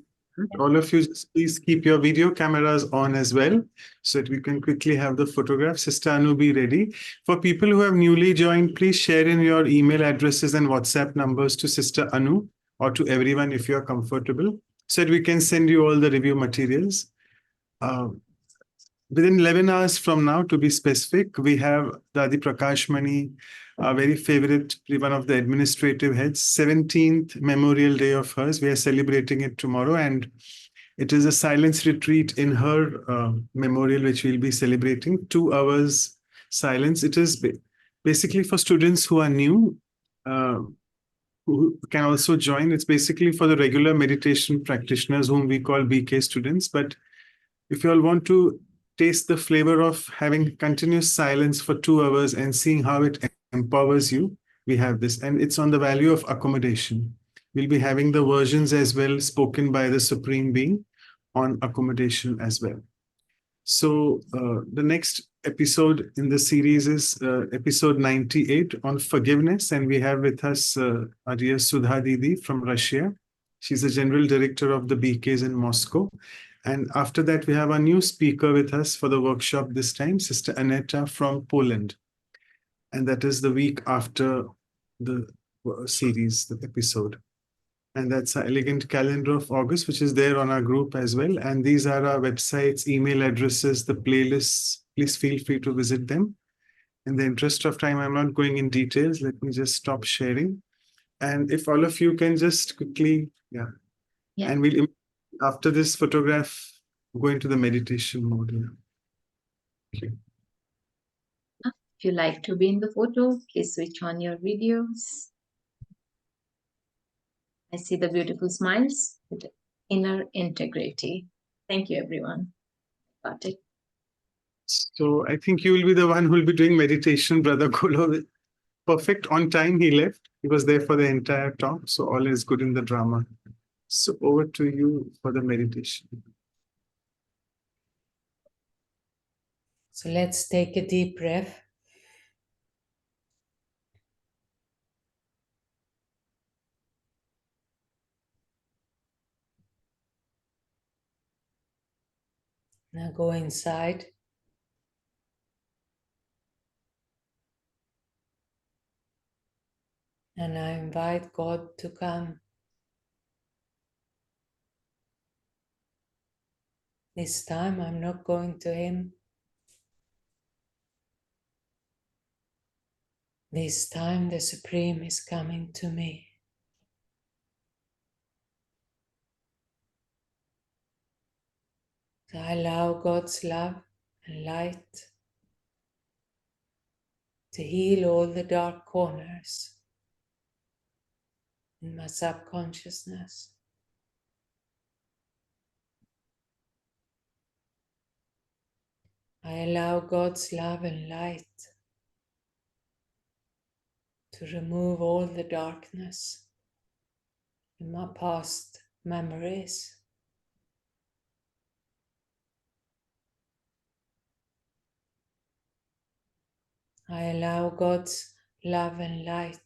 All of you, just please keep your video cameras on as well, so that we can quickly have the photograph. Sister Anu, be ready. For people who have newly joined, please share in your email addresses and WhatsApp numbers to Sister Anu or to everyone if you are comfortable, so that we can send you all the review materials. Within 11 hours from now, to be specific, we have Dadi Prakash Mani, our very favorite, one of the administrative heads, 17th Memorial Day of hers. We are celebrating it tomorrow, and it is a silence retreat in her memorial, which we'll be celebrating. 2 hours silence. It is basically for students who are new, who can also join. It's basically for the regular meditation practitioners, whom we call BK students. But if you all want to taste the flavor of having continuous silence for 2 hours and seeing how it empowers you, we have this. And it's on the value of accommodation. We'll be having the versions as well spoken by the Supreme Being on accommodation as well. So the next episode in the series is episode 98 on forgiveness. And we have with us our dear Sudha Didi from Russia. She's the general director of the BKs in Moscow. And after that, we have a new speaker with us for the workshop this time, Sister Aneta from Poland. And that is the week after the series, the episode. And that's our elegant calendar of August, which is there on our group as well. And these are our websites, email addresses, the playlists. Please feel free to visit them. In the interest of time, I'm not going in details. Let me just stop sharing. And if all of you can just quickly, yeah. And we'll, after this photograph, go into the meditation mode. Yeah. Okay. If you like to be in the photo, please switch on your videos. I see the beautiful smiles with inner integrity. Thank you, everyone. Got it. So I think you will be the one who will be doing meditation, Brother Golo. Perfect. On time, he left. He was there for the entire talk. So all is good in the drama. So over to you for the meditation. So let's take a deep breath. Now go inside. And I invite God to come. This time I'm not going to Him. This time the Supreme is coming to me. So I allow God's love and light to heal all the dark corners in my subconsciousness. I allow God's love and light to remove all the darkness in my past memories. I allow God's love and light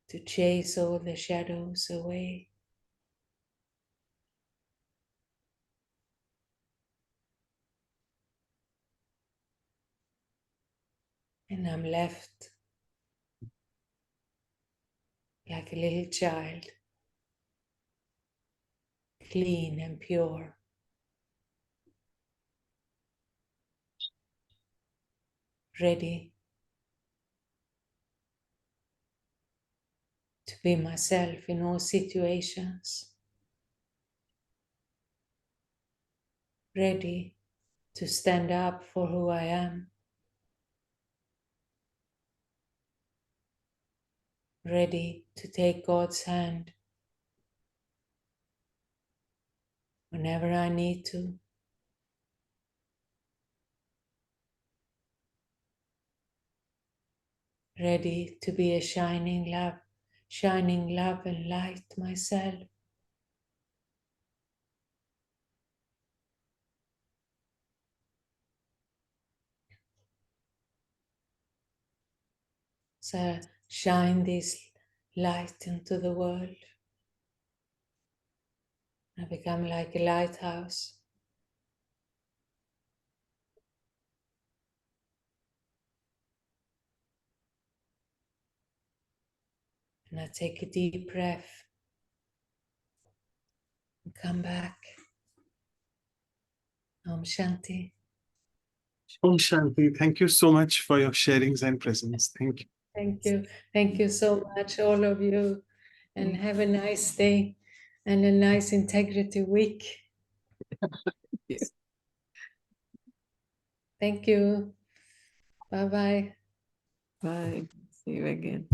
to chase all the shadows away. And I'm left like a little child, clean and pure, ready to be myself in all situations, ready to stand up for who I am, ready to take God's hand whenever I need to, ready to be a shining love and light myself. So shine this light into the world. I become like a lighthouse. And I take a deep breath and come back. Om Shanti. Om Shanti. Thank you so much for your sharings and presence. Thank you. Thank you. Thank you so much, all of you. And have a nice day and a nice integrity week. Yes. Thank you. Bye-bye. Bye. See you again.